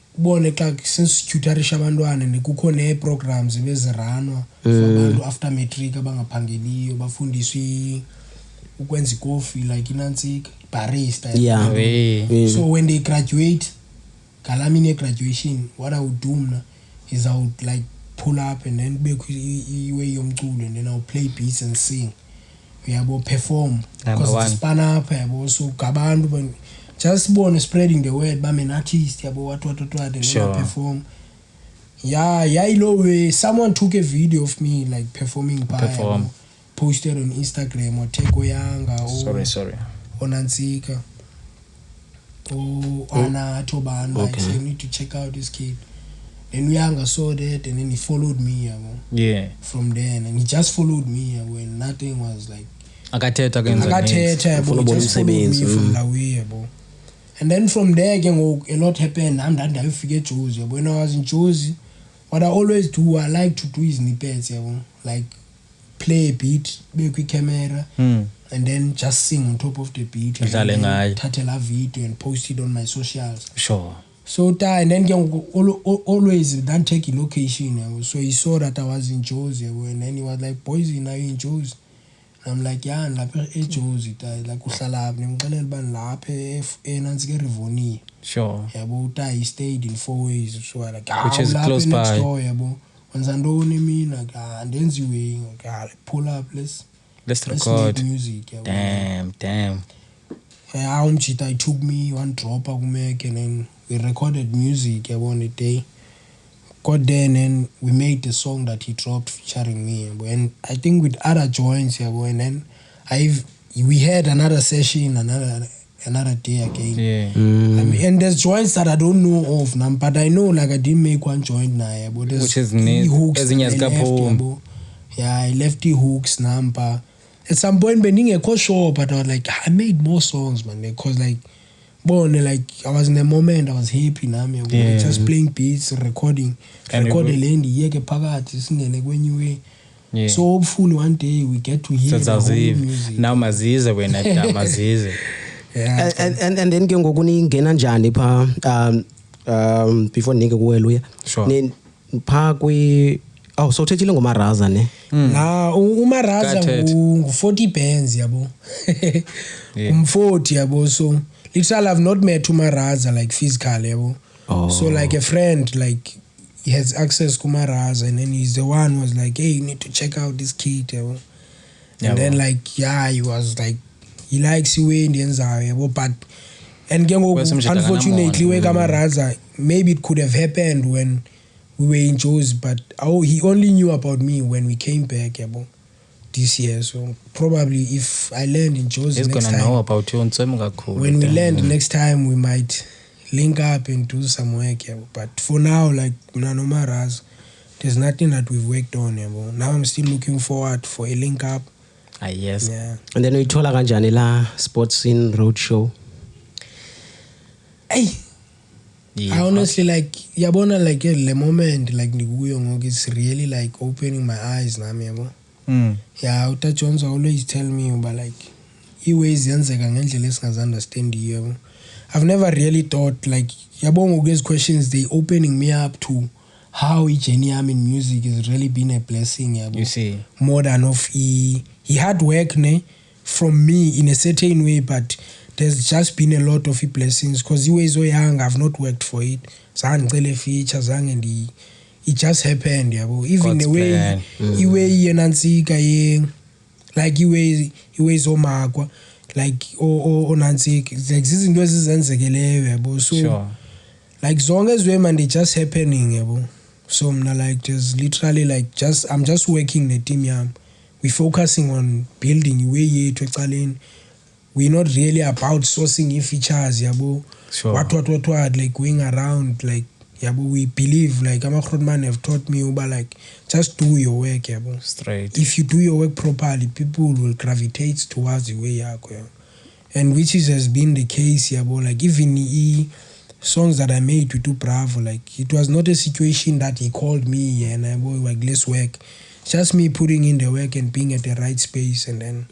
since tutorisha abantwana nekukhona programs beziranwa for abantu after matric abangaphangeliyo bafundiswe ukwenza coffee like inantsika barista. So when they graduate kalamine graduation what I would do is I would like pull up and then be iwe yomculo and then I'll play beats and sing. We will perform because span up so kabantu just born spreading the word I'm an artist what and sure. Perform someone took a video of me like performing posted on Instagram or Teko Yanga or sorry on Ansika or Anna Toban. I said you need to check out this kid. Then Yanga saw that and then he followed me from there and he just followed me when nothing was like akathetha from the way and then from there again a lot happened. I forget Josie. When I was in Josie, what I always do, I like to do is snippets, like play a beat, make a camera, and then just sing on top of the beat. Title a video and post it on my socials. Sure. So and then always then take a location. So he saw that I was in Josie, and then he was like, "Boys, now you in Josie." I'm like, yeah, lapha eJozi like uhlala ngimxelela bani lapha enantsike Rivoni. Sure. Yabo he stayed in 4 ways so like which is close by. Yabo wenza ntoni mina andenziwe pull up let's record music. Damn. Umjita took me one drop akumeke and then we recorded music on the day. Got there and then we made the song that he dropped featuring me and I think with other joints and then we had another session another day again. And there's joints that I don't know of now, but I know like I didn't make one joint now but there's which is hooks I left the hooks number at some point being a show but I was like I made more songs man because like like I was in a moment I was happy now just playing beats recording land yeke phakathi singene kwenye so hopefully one day we get to hear the whole music now mazize wena mazize and then ke ngoku ningena njani pha before nike kuweluya pha Oh, so uthethile ngoMaraza ne? Na uMaraza Kathethe. ngu-40 bands yabo. 40 yabo. So literally I've not met uMaraza like physical yabo. So like a friend like he has access to Maraza and then he's the one who was like, hey, you need to check out this kid yabo. And then like he was like he likes you in the yabo, but and unfortunately with Maraza maybe it could have happened when we were in Joe's, but he only knew about me when we came back yabo, this year. So probably if I land in Joe's He's next gonna time, know about you when we land next time we might link up and do some work yabo. But for now like no Maraza, there's nothing that we've worked on yabo. Now I'm still looking forward for a link up. Yes. Yeah. And then uyithola kanjani la sports in road show? Hey, I honestly like yabona like the moment like nikuyo ngoku it's really like opening my eyes nami yabo. Yeah, Uta Jones always tell me about like iways yenzeka ngendlela esingazi-understand yabo. I've never really thought like yabo ngoku these questions they opening me up to how journey yami in music has really been a blessing yabo. You see. More than of he had work ne from me in a certain way, but there's just been a lot of blessings because you were so young. I've not worked for it. Features and it just happened. Yabo. Even God's the way plan. you were like you were so magwa like oh Nancy like this is so Sure. like as long as women they just happening yabo. So I'm not like just literally like I'm just working the team yam. We focusing on building way to explain. We're not really about sourcing features, yabo. Sure. What like going around like yabo. We believe like man have taught me about like just do your work, yabo. Straight. If you do your work properly, people will gravitate towards the way you are going. And which has been the case, yabo. Like even songs that I made with Bravo, like it was not a situation that he called me and I like let's work. Just me putting in the work and being at the right space and then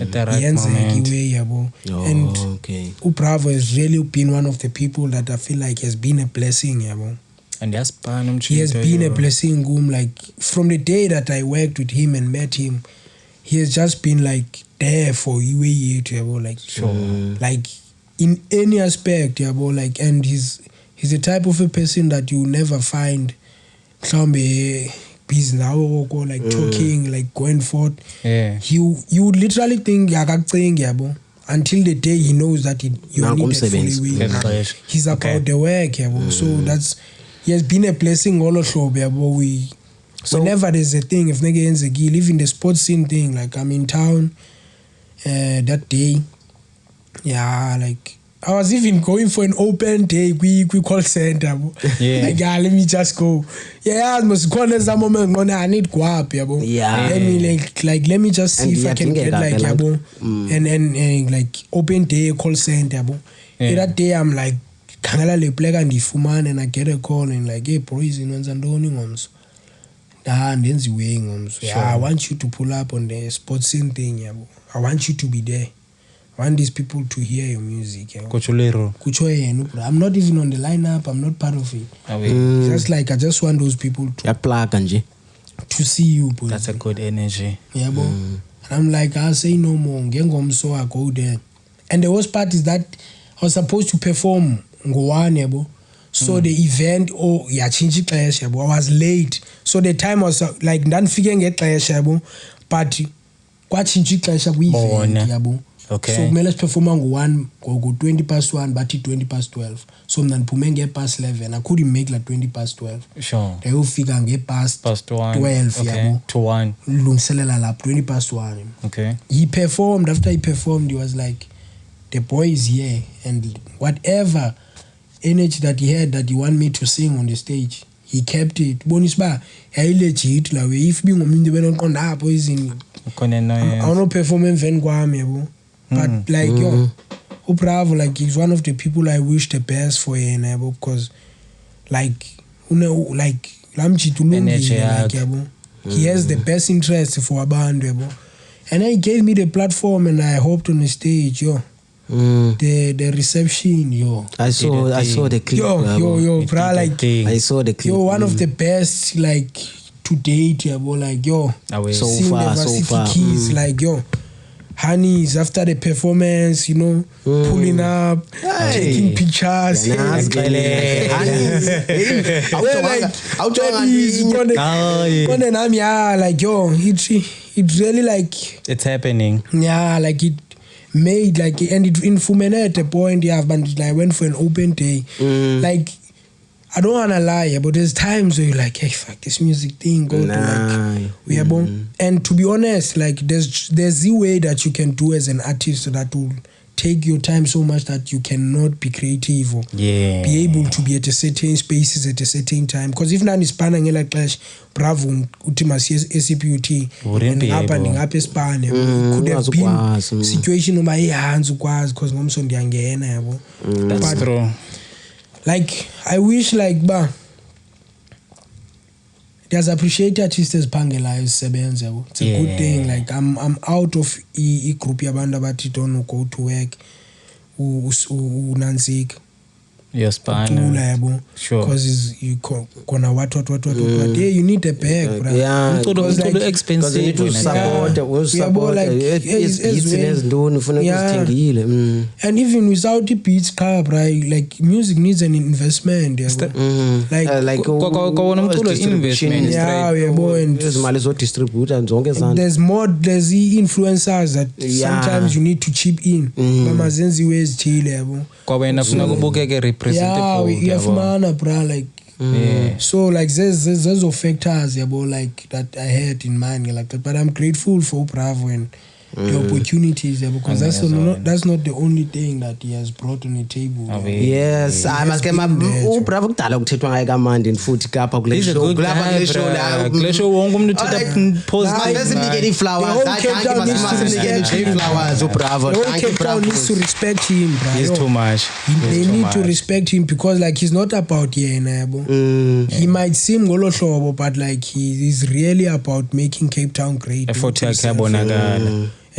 At the right moment. And Okay. Bravo has really been one of the people that I feel like has been a blessing, yabo. And yes, He has been a blessing, like from the day that I worked with him and met him, he has just been like there for you, yabo, like Sure. like in any aspect, yabo, like, and he's the type of a person that you never find busy now or like talking, like going forth. Yeah. You would literally think yabo, until the day he knows that you're needed fully. Yes. He's about the work, yabo. So he has been a blessing all of yabo. Whenever there's a thing, if nigga ends a gil, even the sports scene thing, like I'm in town that day. Yeah, like I was even going for an open day, we call center. Yeah. Like, let me just go. Yeah, I must call this moment. I need go up, yabo. Yeah. Let me like let me just see And if I can get like yabo. And like open day call center, yabo. Yeah. That day I'm like kangala le plug and the and I get a call and like, hey, boys, in Nzandoni ngoms. And then the way ngoms. Yeah, I want you to pull up on the sports scene thing, yabo. I want you to be there. I want these people to hear your music. Kuchulero. I'm not even on the lineup. I'm not part of it. Just like I just want those people to see you. Boy. That's a good energy. Yeah, bro. And I'm like, I'll say no more. So I go there. And the worst part is that I was supposed to perform Ngowane, bro. So the event, changing class, I was late. So the time was like, done figuring get class, but what changing class we event, Okay. So let's perform on 20 past 1, but 20 past 12. So then Pumenge past 11. I couldn't make like 20 past 12. Sure. They will figure and get past 1. 12. Okay. To 1. 20 past 1. Okay. He performed. After he performed, he was like, the boy is here. And whatever energy that he had that he wanted me to sing on the stage, he kept it. Bonus bar, I legit like if being on the way on that boys in I don't perform in Venguam, but like Bravo, like he's one of the people I wish the best for yena because like like Lamchi to he has the best interest for a band, and then he gave me the platform and I hopped on the stage, the reception, I saw the clip. Bro, like I saw the clip. one of the best like to date, yabo, like yo, So seeing far, the so varsity far. kids, like yo, honeys after the performance, you know, pulling up, taking pictures. Like yo, it really like it's happening. yeah, like it made like, and it informed at a point, yeah, but I went for an open day. Like I don't wanna lie, but there's times where you're like, hey, fuck this music thing, go to like we are born. And to be honest, like there's the way that you can do as an artist that will take your time so much that you cannot be creative or be able to be at a certain spaces at a certain time. Because if none is panning like clash, bravo, ultimas SCPUT, wouldn't be able. Up Spain, could have been situation on my hands because mom's on the angena. That's true. Like I wish like there's appreciate artists as Pangela is sebenza. It's a good thing. Like I'm out of a group yabantu abathi don't go to work unanzika. Yes, yabo. Sure. Because you gonna what. Yeah, you need a bag, bro. Yeah. Because like expensive. You need to support. And even without the beats, right? Like music needs an investment. Like investment. Yeah, and there's more. There's the influencers that sometimes you need to chip in. Mama zenzi ways chile. Yeah, we have mana, bro. Like, so like there's factors, like that I had in mind, like that. But I'm grateful for Bravo and the opportunities, because that's not the only thing that he has brought on the table. Yes, I must get my Bravo kudala kuthethwa ngaye kamandi futhi kapha kule show. Kule show wonke umuntu uthatha pause. Getting flowers. Flowers. Bravo. Cape Town needs to respect him, bro. He's too much. They need to respect him because like he's not about He might seem golo hlobo, but like he is really about making Cape Town great.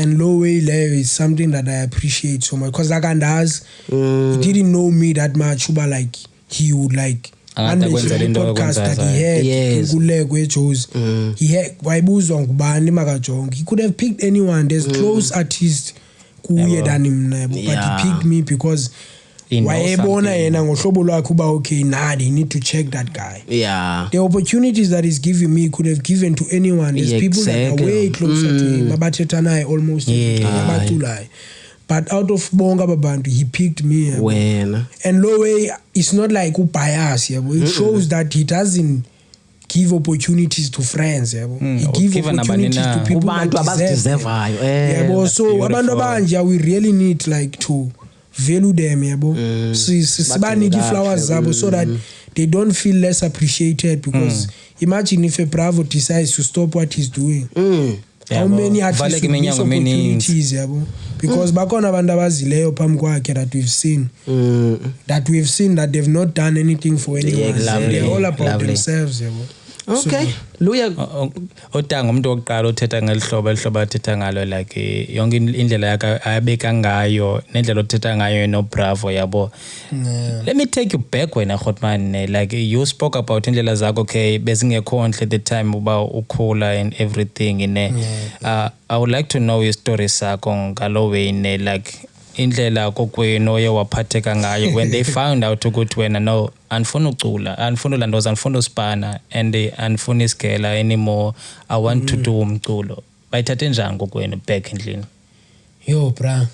And low way is something that I appreciate so much because like Andas, he didn't know me that much, but like he would like podcast that he had. Yes. He could have picked anyone. There's close artists kuye than him, but he picked me because they need to check that guy. Yeah. The opportunities that he's giving me could have given to anyone. There's people that are way closer to him. Mabatetanai almost. But out of Bonga Babantu, he picked me. When? And no way, it's not like bias. It shows that he doesn't give opportunities to friends. He gives opportunities to people that deserve. So abantu abanje, we really need like to value them, sibaniki flowers zabo so that they don't feel less appreciated, because imagine if a Bravo decides to stop what he's doing. How many artists will miss opportunities, because bakona abantu abazileyo phambi kwakhe that we've seen that they've not done anything for anyone. They're all about themselves. Okay. Luya otanga umuntu oqala uthetha ngelihlobo athetha ngalo, like yonke indlela yakhe ayabeka ngayo nendlela othetha ngayo no Bravo yabo. Let me take you back when Hotman, like you spoke about indlela zakho, okay, bezingekho nhle at the time uba ukhula and everything I would like to know your story sakho ngalo way like indlela kokwenu oye waphatheka ngayo when they found out ukuthi wena no anifuna ucula, anifuna ulandoza, anifuna uspana and anifuna isigela anymore, I want to do umculo. Bayithathe njani kokwenu back endlini? Yo bra,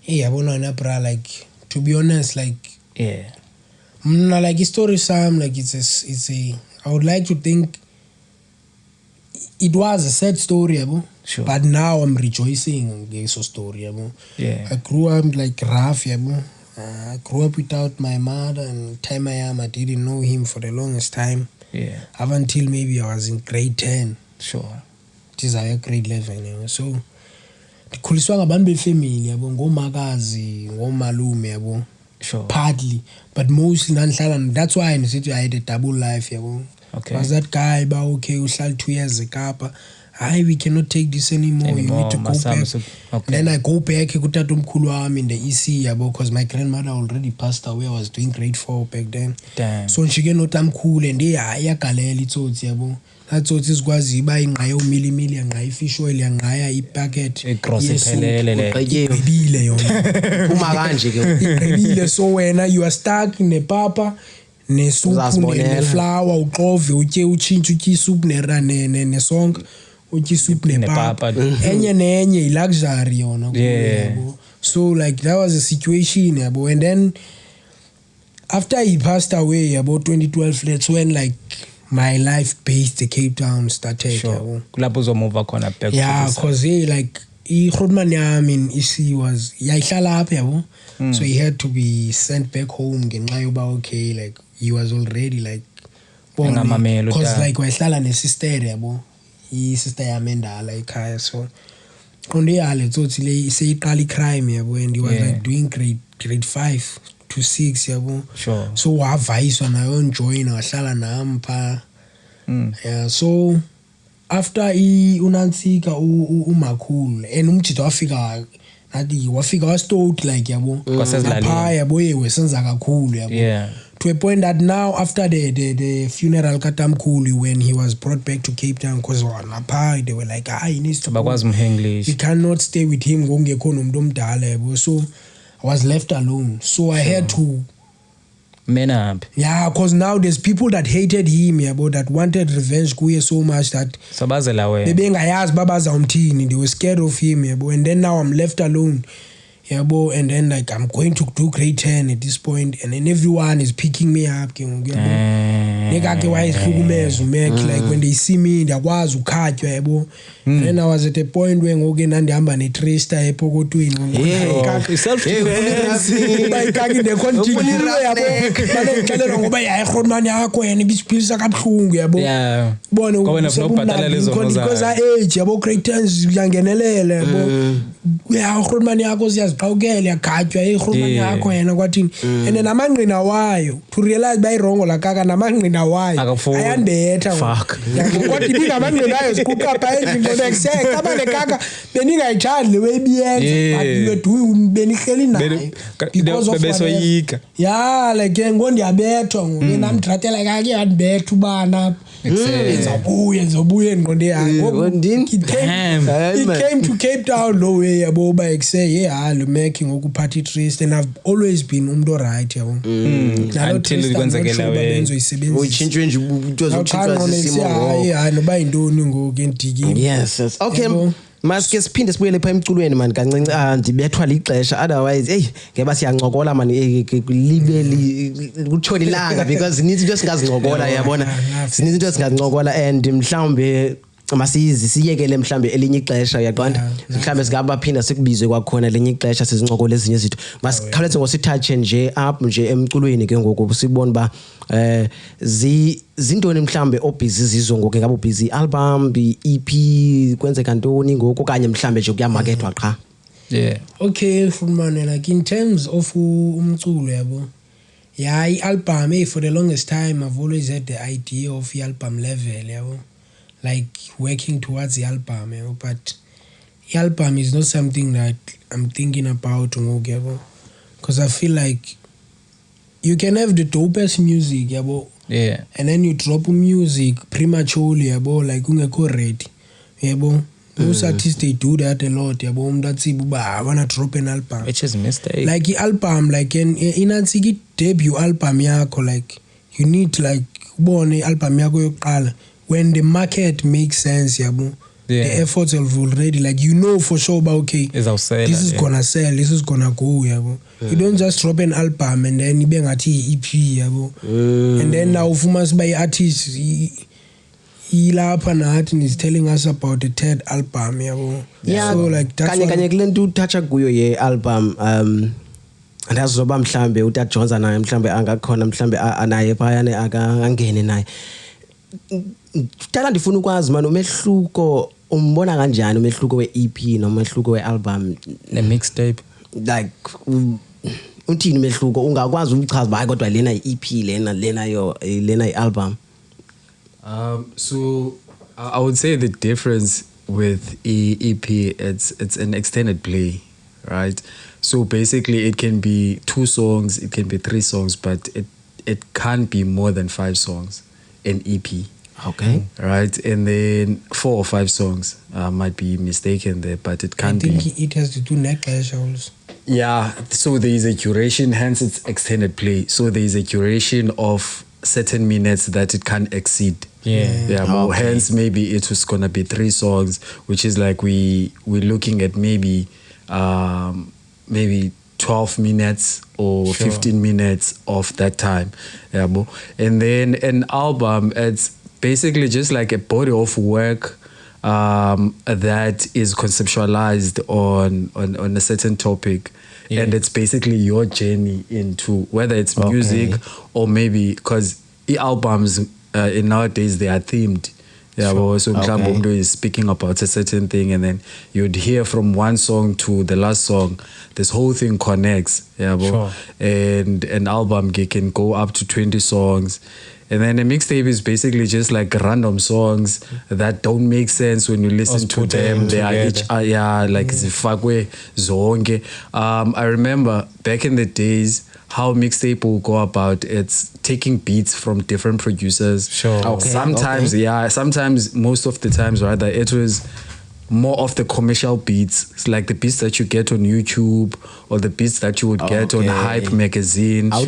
yabona na bra, like to be honest, like like a story Sam, like it's a I would like to think it was a sad story, sure. But now I'm rejoicing this story. I grew up like rough. I grew up without my mother, and time I didn't know him for the longest time. Up until maybe I was in grade 10. Sure. It is a grade 11. So ndikhuliswa ngabantu befamily, ngomakazi, ngomalume, sure. Partly, but mostly nanhlala. That's why I said I had a double life. Okay. Was that guy okay uhlala 2 years eKapa, we cannot take this anymore. You need to go back. Okay. Then I go back kutata umkhulu wami in the EC yabo, because my grandmother already passed away. I was doing grade 4 back then. Damn. So ngishike notamkhulu and iyagalela itsotsi yabo. Natsotsi sikwazi iba ingqaya umilimili yanqaya ifish oil yanqaya ipacket. Igross iphelele le. Igqibile yona. Uma kanje ke. Igqibile, so wena you are stuck nepapa nesuphu neflour uxove utye utshintshe utye isoup nesonka utye isoup nepapa enye luxury yona yabo. So like that was a situation yabo, and then after he passed away about 2012, that's when like my life based the Cape Town started. Sure. Kulapho uzomova khona back. Yeah, because like i-Grootman yami in EC was yayihlala apha yabo. So he had to be sent back home ngenxa yoba okay, like he was already like because like wayihlala nesister yabo, i-sister yami endala ekhaya. So qonde yale tsotsi le seyiqala i-crime yabo, and he was like doing grade 5 to 6 yabo. Sure. So wavayiswa nayo join wahlala nami pha. Yeah, so after unansika umakhulu and umjito wafika nathi wafika wastot like yabo lapha yabo yewe senza kakhulu yabo. Yeah. To a point that now after the funeral katamkhulu, when he was brought back to Cape Town, because lapha they were like he needs to go. We cannot stay with him ngongekho nomuntu omdala yabo. So I was left alone. So I had to man up. Yeah, because now there's people that hated him yabo, that wanted revenge kuye so much that sabazela wena bebengayazi babaza umthini, they were scared of him yabo. And then now I'm left alone yabo, and then like I'm going to do grade 10 at this point, and then everyone is picking me up nekake wayehlukumeza umek, like when they see me ndiyakwazi ukhatywa yabo. And then I was at a point where ngoke nandihamba netrista epokotweni bayikaki ndekontinue yabo, banengixelela ngoba yayiRootman yakho yena ibisiphilisa kabuhlungu yabo. Bona because age yabo, grade 10 yangenelela yabo. iRootman yakho siyaziqhawukela yakhatywa iRootman yakho yena kwathini. And then amangqina wayo to realize bayirongo lakaka namangqina wayo ayandetha kodwa ibingamangqina ayo zikuqapha endlini ngonekuseka abanekaka beningayithandi le way ibiyenza but you benihleli nayo because of bebesoyika. Yeah, like ngondiyabethwa ngoku namdratela kake yandibetha ubana ngizobuye ngqonde yakho. He came to Cape Town low way yabo ba ekse lo making ukuphatha itrist, and I've always been umuntu right yabo until kwenzekela wena uchintshwe nje into zokuchitha isimo noba yintoni ngoku endikini. Yes. Okay, maske siphinde sibuyele pha emculweni man kancinci. Ndibethwa lixesha, otherwise ngeba siyancokola man libe kutshona ilanga because zininzi into singazincokola yabona, zininzi into singazincokola, and mhlawumbe masiyekele mhlambe elinye ixesha uyaqonda, mhlambe singabaphinda sikubizwe kwakhona elinye ixesha sizincokole ezinye izinto. Masikhawuleze ngosithathe nje up nje emculweni ke ngoku sibone ba zintoni mhlambe obusy zizo ngoku, ngabe busy album, EP, kwenzeka ntoni ngoku kanye mhlambe nje kuyamakethwa qha. Yeah. Okay, Hlumelo, like in terms of umculo yabo, i-album for the longest time I've always had the idea of the album level yabo, like working towards the album yabo, but the album is not something that I'm thinking about because I feel like you can have the dopest music yabo, and then you drop music prematurely yabo, like ungekho ready yabo. Most artists, they do that a lot yabo. That's it, I wanna drop an album, which is a mistake. Like the album, like in a debut album yako, like you need like one album yako yokuqala when the market makes sense yabo. The efforts have already, like for sure about okay, this is gonna sell, this is gonna go yabo. You don't just drop an album and then ibe ngathi EP yabo. And then now fumas by artists ilapha nathi is telling us about the third album yabo. So like that's kanye kule nto uthatha kuyo ye album andazoba mhlambe uTat Johnson naye mhlambe angakhona mhlambe anaye phayane akangene naye. Tala ndifuna ukwazi man umehluko umbona kanjani, umehluko we-EP nomehluko we-album ne mixtape, like uthini umehluko, ungakwazi ukuchaza hayi kodwa lena i-EP lena i-album. So I would say the difference with EP, it's an extended play, right? So basically it can be 2 songs, it can be 3 songs, but it can't be more than 5 songs in EP. Okay. Right, and then 4 or 5 songs. Might be mistaken there, but it can't be. I think it has to do necklace also. Yeah, so there is a duration, hence it's extended play. So there is a duration of certain minutes that it can't exceed. Yeah. Well, hence maybe it was gonna be 3 songs, which is like we're looking at maybe 12 minutes or 15 minutes of that time. Yeah, and then an album, it's basically just like a body of work that is conceptualized on a certain topic. And it's basically your journey into whether it's music or maybe because albums in nowadays they are themed. Yeah, so Mklambo is speaking about a certain thing, and then you'd hear from one song to the last song, this whole thing connects. Yeah, and an album can go up to 20 songs. And then a mixtape is basically just like random songs that don't make sense when you listen to them. They are each, like zifakwe zonke. I remember back in the days how mixtape will go about. It's taking beats from different producers. Sometimes, sometimes, most of the times rather, it was more of the commercial beats. It's like the beats that you get on YouTube or the beats that you would get on Hype magazine. Our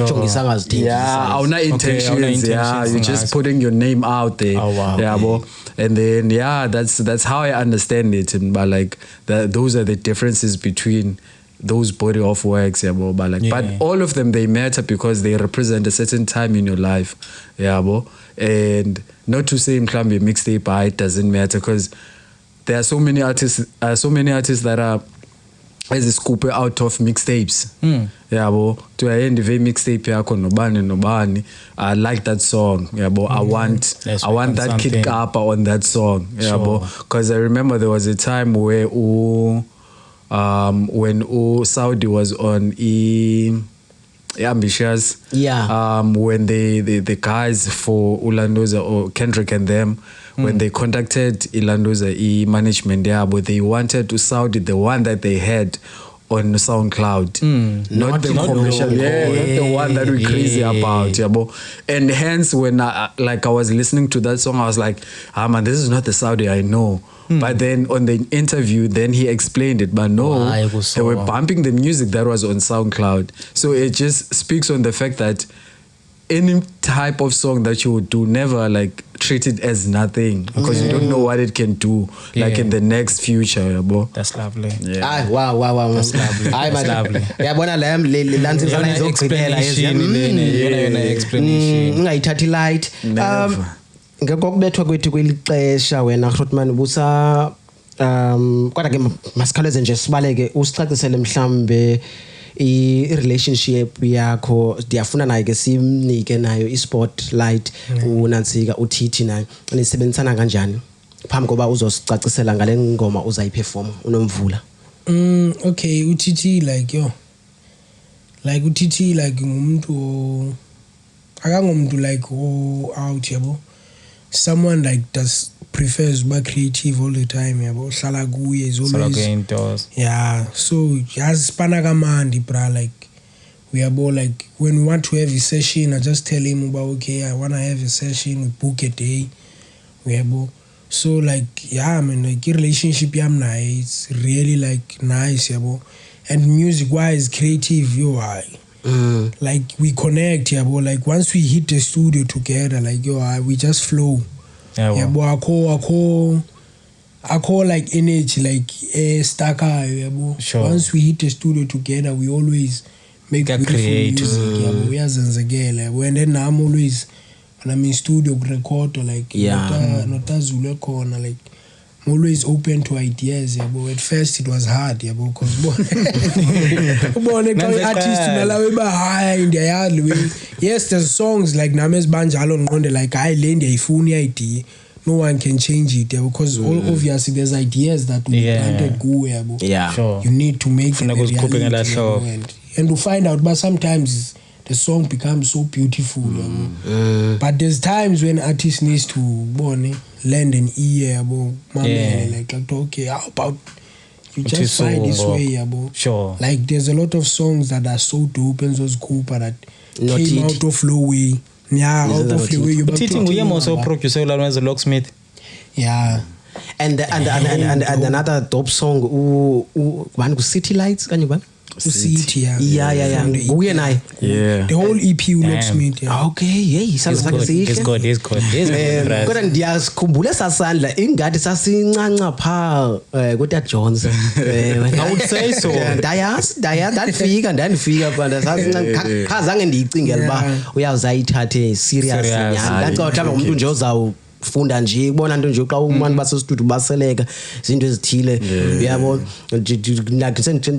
intentions. You're just putting your name out there. And then that's how I understand it. But like those are the differences between those body of works, but all of them, they matter because they represent a certain time in your life. And not to say mklambi mixtape it doesn't matter, because there are so many artists that are as a scoop out of mixtapes. To end the mixtape yakho nobani, I like that song. I want that Kid KAPA on that song. Because I remember there was a time where when Saudi was on Ambitious, when the guys for Ulandoza or Kendrick and them, when they contacted Ilandoza management there, but they wanted to Saudi the one that they had on SoundCloud, not the commercial, not the one that we're crazy about. And hence when I was listening to that song, I was like, man, this is not the Saudi I know. But then on the interview, then he explained it. But no, they were bumping the music that was on SoundCloud. So it just speaks on the fact that any type of song that you would do, never like treat it as nothing, because you don't know what it can do like in the next future. That's lovely. Wow. That's lovely. That's lovely. Explanation. Ungayithathi light. Ngekokubethwa kwethu kwelixesha wena Grootman busa kodwa ke masikhawuleze nje sibaleke usicacisele mhlambe i-relationship yakho. Ndiyafuna naye ke simnike nayo i-spotlight uNansika uThithi naye nisebenzisana kanjani phambi koba uzosicacisela ngale ngoma uzayiperform uNomvula. Okay, uThithi uThithi ngumuntu akangomuntu out yabo. Someone like does prefers to be creative all the time, hlala kuye is always so yasipana kamandi bra, like we are both like when we want to have a session, I just tell him about okay, I want to have a session, we book a day, we are both so like like relationship it's really like nice, and music wise creative like we connect, like once we hit the studio together, like we just flow. I call like energy, like staka. Once we hit the studio together, we always make beautiful music. We and then I'm always when I'm in studio record like not Zulu corner, like I'm always open to ideas, but at first it was hard, because yes, there's songs like Names Banjalo Ngonde, like I learned a funny idea. No one can change it, because obviously there's ideas that we planted go. You need to make it and to find out, but sometimes the song becomes so beautiful. But there's times when artists needs to lend an ear about like okay, how about you just find this way about sure. Like there's a lot of songs that are so dope and so cool, but that came out of low way. Yeah, out of the way you also producer as a Locksmith. Yeah. And another dope song one City Lights, can you ban? City, yeah. Yeah. We and I. Yeah. The whole EP Locksmith, yeah. Okay, yeah, sounds like It's good. Kodwa ndiyakhumbula sasandla ingathi sasincanca pha kuta Jones. I would say so. Ndandifika phana sasincanca khazange ndiyicingela ba uyawuzayithathe serious nyani. Ngacotha umuntu nje ozawufunda nje ubona into nje xa umuntu base studio baseleka izinto ezithile uyabo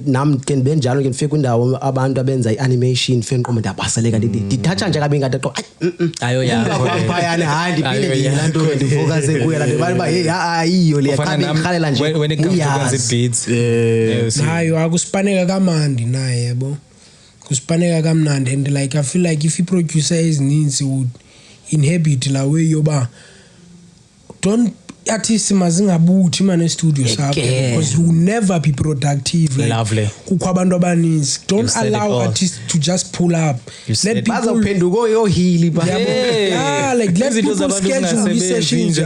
nami ke benjalo ke ngifika indawo abantu abenza ianimation fan qoma ndabaseleka ndithatha nje kabe ngathi ayo phayana hayi ndiphinde ngilanto ndifocus kuya la abantu ba hey ayiyo le qabe ikhalela nje when it comes to kwenza beats nayo akuspaneka kamandi naye yabo kuspaneka kamnandi and like I feel like if you producer ezininzi would inhabit la way yoba don't artists mazingabuthi manje studio sakho because you will never be productive like lovely kukho abantu abaninzi don't allow artists to just pull up let people bazophenduka yohili ba like let people schedule sessions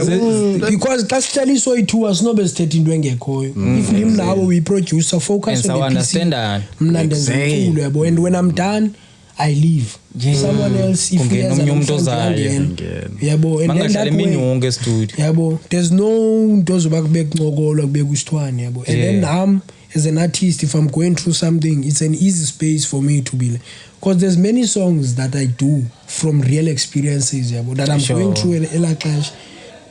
because xa sihlala isoyi-2 asinobe sithethe into engekhoyo if ndim nawe we-producer focus on the PC mna ndenza umculo yabo and when I'm done I leave. Someone else if he has yabo and then that way studio yabo there's no nto zobakubeka ncokola kubeka usithwane yabo and then as an artist if I'm going through something it's an easy space for me to be like because there's many songs that I do from real experiences yabo that I'm going through elaxesha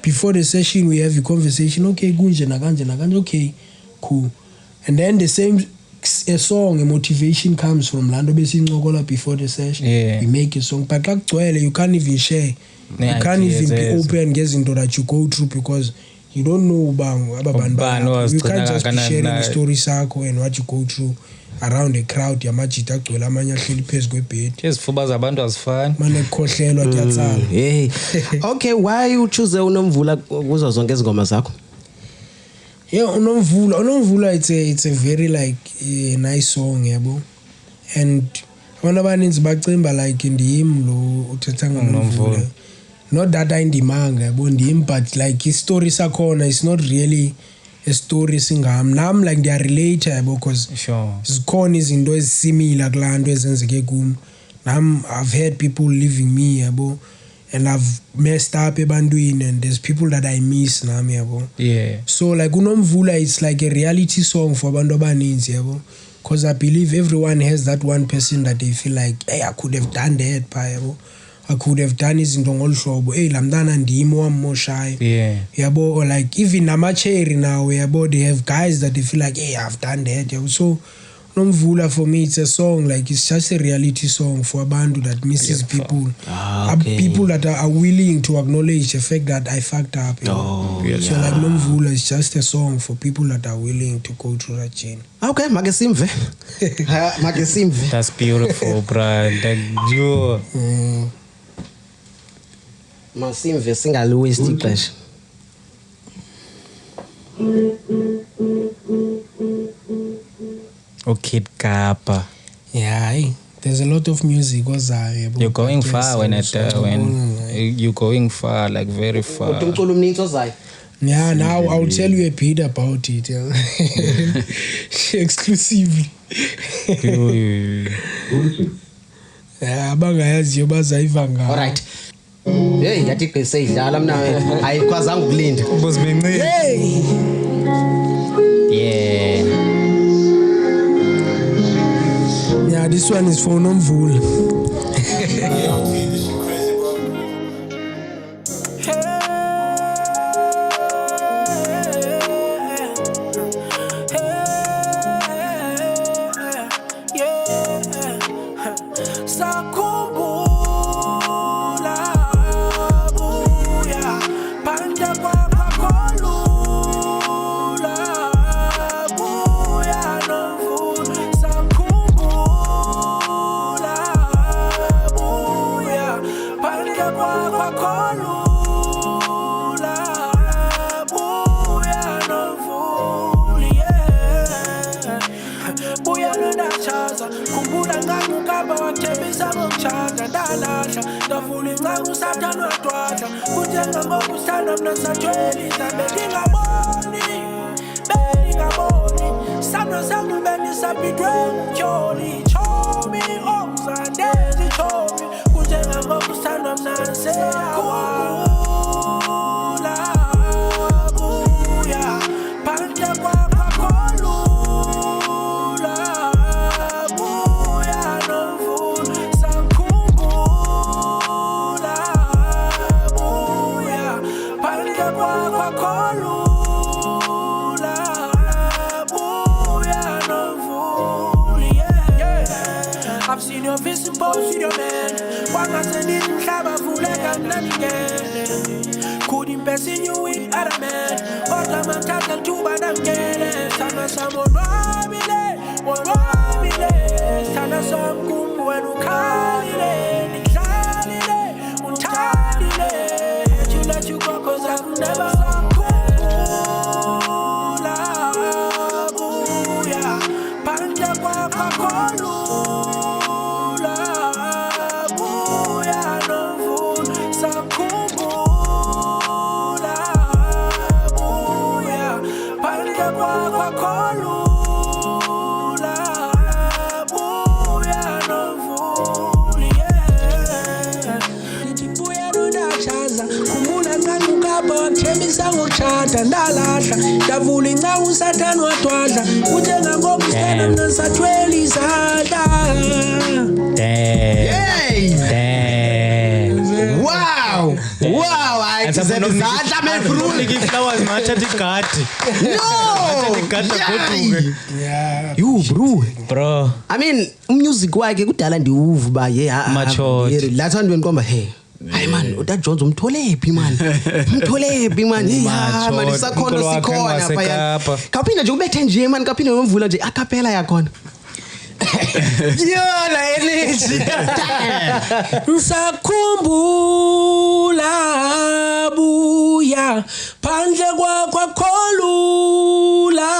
before the session we have a conversation okay kunje nakanje okay cool and then the same a song, a motivation comes from Lando Besingola before the session. We make a song, but you can't even share. You can't even be open, get into that you go through because you don't know you can't just be sharing the story circle and what you go through around the crowd. Yamachita kwela manya hleli phezu kwebed. Just fuba zabantu asifani. Manje khohlelwa kuyatsala. Hey. Okay, why you choose uNomvula kuzo zonke izingoma zakho? Yeah, uNomvula it's a very like nice song yabo and abantu abaninzi bacimba like ndim lo uthetha ngoNomvula not that ayindimanga yabo ndim but like istory sakhona is not really a story singam nam like they are related yabo because zikhona izinto ezisimilar kulanto ezenzeke kum nam I've heard people leaving me yabo and I've messed up ebantwini and there's people that I miss nami yabo. So like uNomvula it's like a reality song for abantu abaninzi yabo because I believe everyone has that one person that they feel like hey I could have done that yabo. I could have done izinto ngolu hlobo hey lamntana ndimi wamoshayo yabo or like even namacheri now yabo they have guys that they feel like hey I've done that yabo. So Nomvula for me it's a song like it's just a reality song for abantu that misses people people that are willing to acknowledge the fact that I fucked up so like Nomvula is just a song for people that are willing to go through that journey. Okay, makesimve that's beautiful bro you masimve singaluwesti ixesha. Okay, KAPA. Yeah, there's a lot of music. You're going far when you're going far, like very far. Yeah, now I'll tell you a bit about it. Exclusively. Yeah, abangayaziyo bazayiva. All right. Hey, yathi bese idlala mina ayikwazanga ukulinda. Hey. Yeah, this one is for Nomvula. ndavula incangu usathana wadwadla kunjenga ngokusanda mna sathwelisa bendingaboni sandwa sangu bendisabhidwe ngumtyholi chomi ongzandezi chomi kunjenga ngokusanda mna seyakhumbula buya phandle kwakholula buya nomvula sakhumbula buya phandle kwakholula buya nomvula I've seen your visible video man wangasenini mhlaba vuleka naningene kudimpesin you with other man kodwa mathatha thuba namngene sana samonwabile sana somkumbu wena ukhalile nikhalile unthalile you let you go cause I've never sakhumbula buya phandle kwakholula buya nomvula sakhumbula buya phandle kwakholula buya nomvula ndithi buya nodachaza khumbula ncangu KAPA wakuthembisa ngokutshata ndalahla ndavula incangu usathana wadwadla kunjengangoku sithandwa mna sathwela izandla Wow! Wow! I deserve izandla man bro. Flowers mathatha igadi. yeah You Bro. I mean, music wakhe kudala ndiwuva ba Machot. Last time ngikomba hey hayi man uDad Jones umtholephi man umtholephi man yeah man isakhona sikhona phaya kaphinda nje ubethe nje man kaphinda nomvula nje acapella yakhona yona energy ngisakhumbula buya phandle kwakholula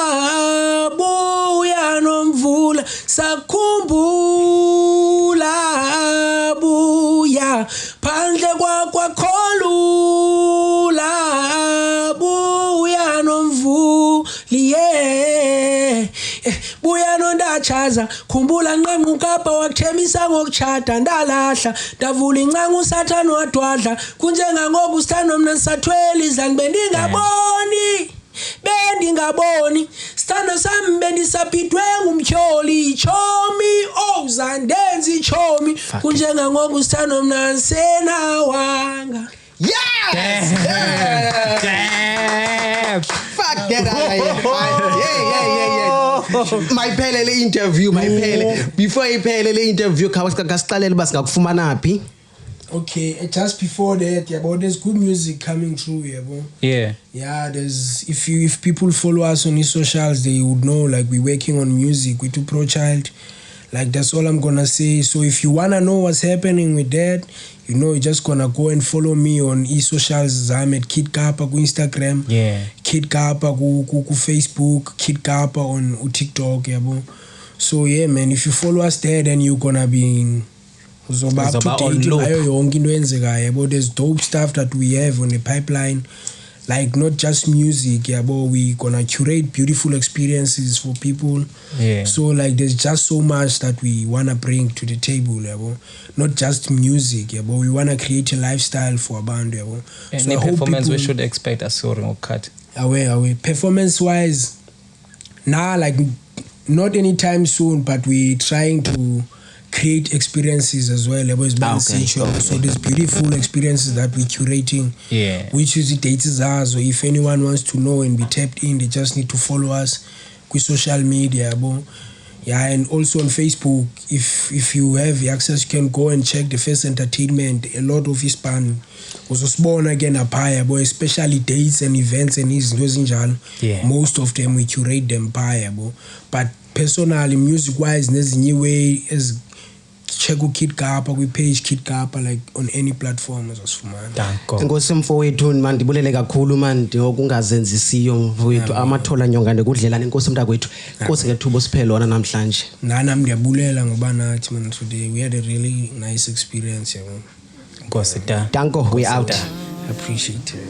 buya nomvula sakhumbula buya phandle kwakholula buya nomvula yeah buya nondachaza khumbula ncangu KAPA wakuthembisa ngokutshata ndalahla ndavula incangu usathana wadwadla kunjengangoku sithandwa mna sathwela izandla bendingaboni sithando sami bendisabhidwe ngumtyholi chomi ongzandenzi chomi kunjengangoku sithandwa mna senawanga yes Damn. Fuck that yeah. Mayiphelele interview before iphelele interview khawasicalele basingakufumana phi. Okay, just before that, there's good music coming through, Yeah. Yeah, there's if people follow us on his socials, they would know like we're working on music with Pro Child. Like that's all I'm gonna say. So if you wanna know what's happening with that, you're just gonna go and follow me on e-socials. I'm at Kid KAPA ku Instagram. Yeah. Kid KAPA ku Facebook, Kid KAPA on TikTok, So yeah, man, if you follow us there, then you're gonna be uzoba up to date ngayo yonke into eyenzekayo but there's dope stuff that we have on the pipeline, like not just music, but we gonna curate beautiful experiences for people. So like there's just so much that we wanna bring to the table, not just music, but we wanna create a lifestyle for a band. Any performance we should expect a sort of cut away performance wise like not anytime soon, but we trying to create experiences as well. So there's beautiful experiences that we're curating, which is the dates are. So if anyone wants to know and be tapped in, they just need to follow us with social media. And also on Facebook, if you have access, you can go and check the First Entertainment. A lot of his band was born again up higher, especially dates and events and his most of them we curate them higher. But personally, music wise, there's a new way as check Kid KAPA, we page Kid KAPA like on any platform as fumana. Inkosi mfowethu man ndibulele kakhulu man ngokungazenzisiyo mfowethu amathola nyonga ndekudlelana inkosi mntakwethu inkosi ngethubo siphele wona namhlanje. Nami ngiyabulela ngoba nathi man today we had a really nice experience. Danko, we out. Appreciate it.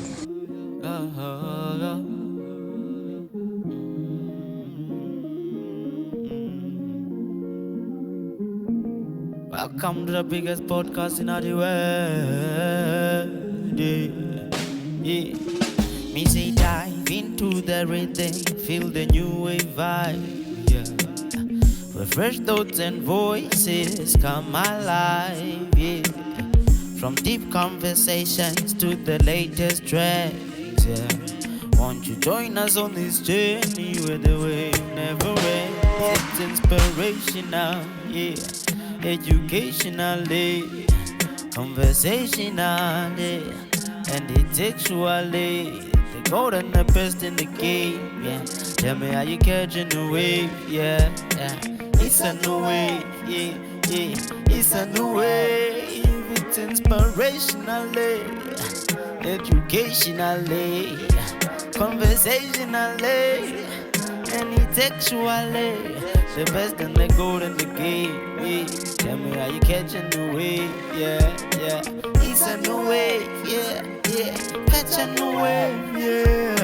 Welcome to the biggest podcast in the world. Yeah. Me say dive into the rhythm, feel the new wave vibe. Yeah. Where fresh thoughts and voices come alive. Yeah. From deep conversations to the latest tracks. Yeah. Won't you join us on this journey where the wave never ends? It's inspirational, yeah. Educationally, conversationally, and intellectually. The gold and the best in the game, yeah. Tell me how you catching the wave, yeah. It's a new wave, yeah. It's a new wave. It's inspirationally, educationally, conversationally, and intellectually. The best and the gold in the game, yeah. Tell me how you catching the wave, yeah. It's a new wave, yeah. Catch a new wave, yeah.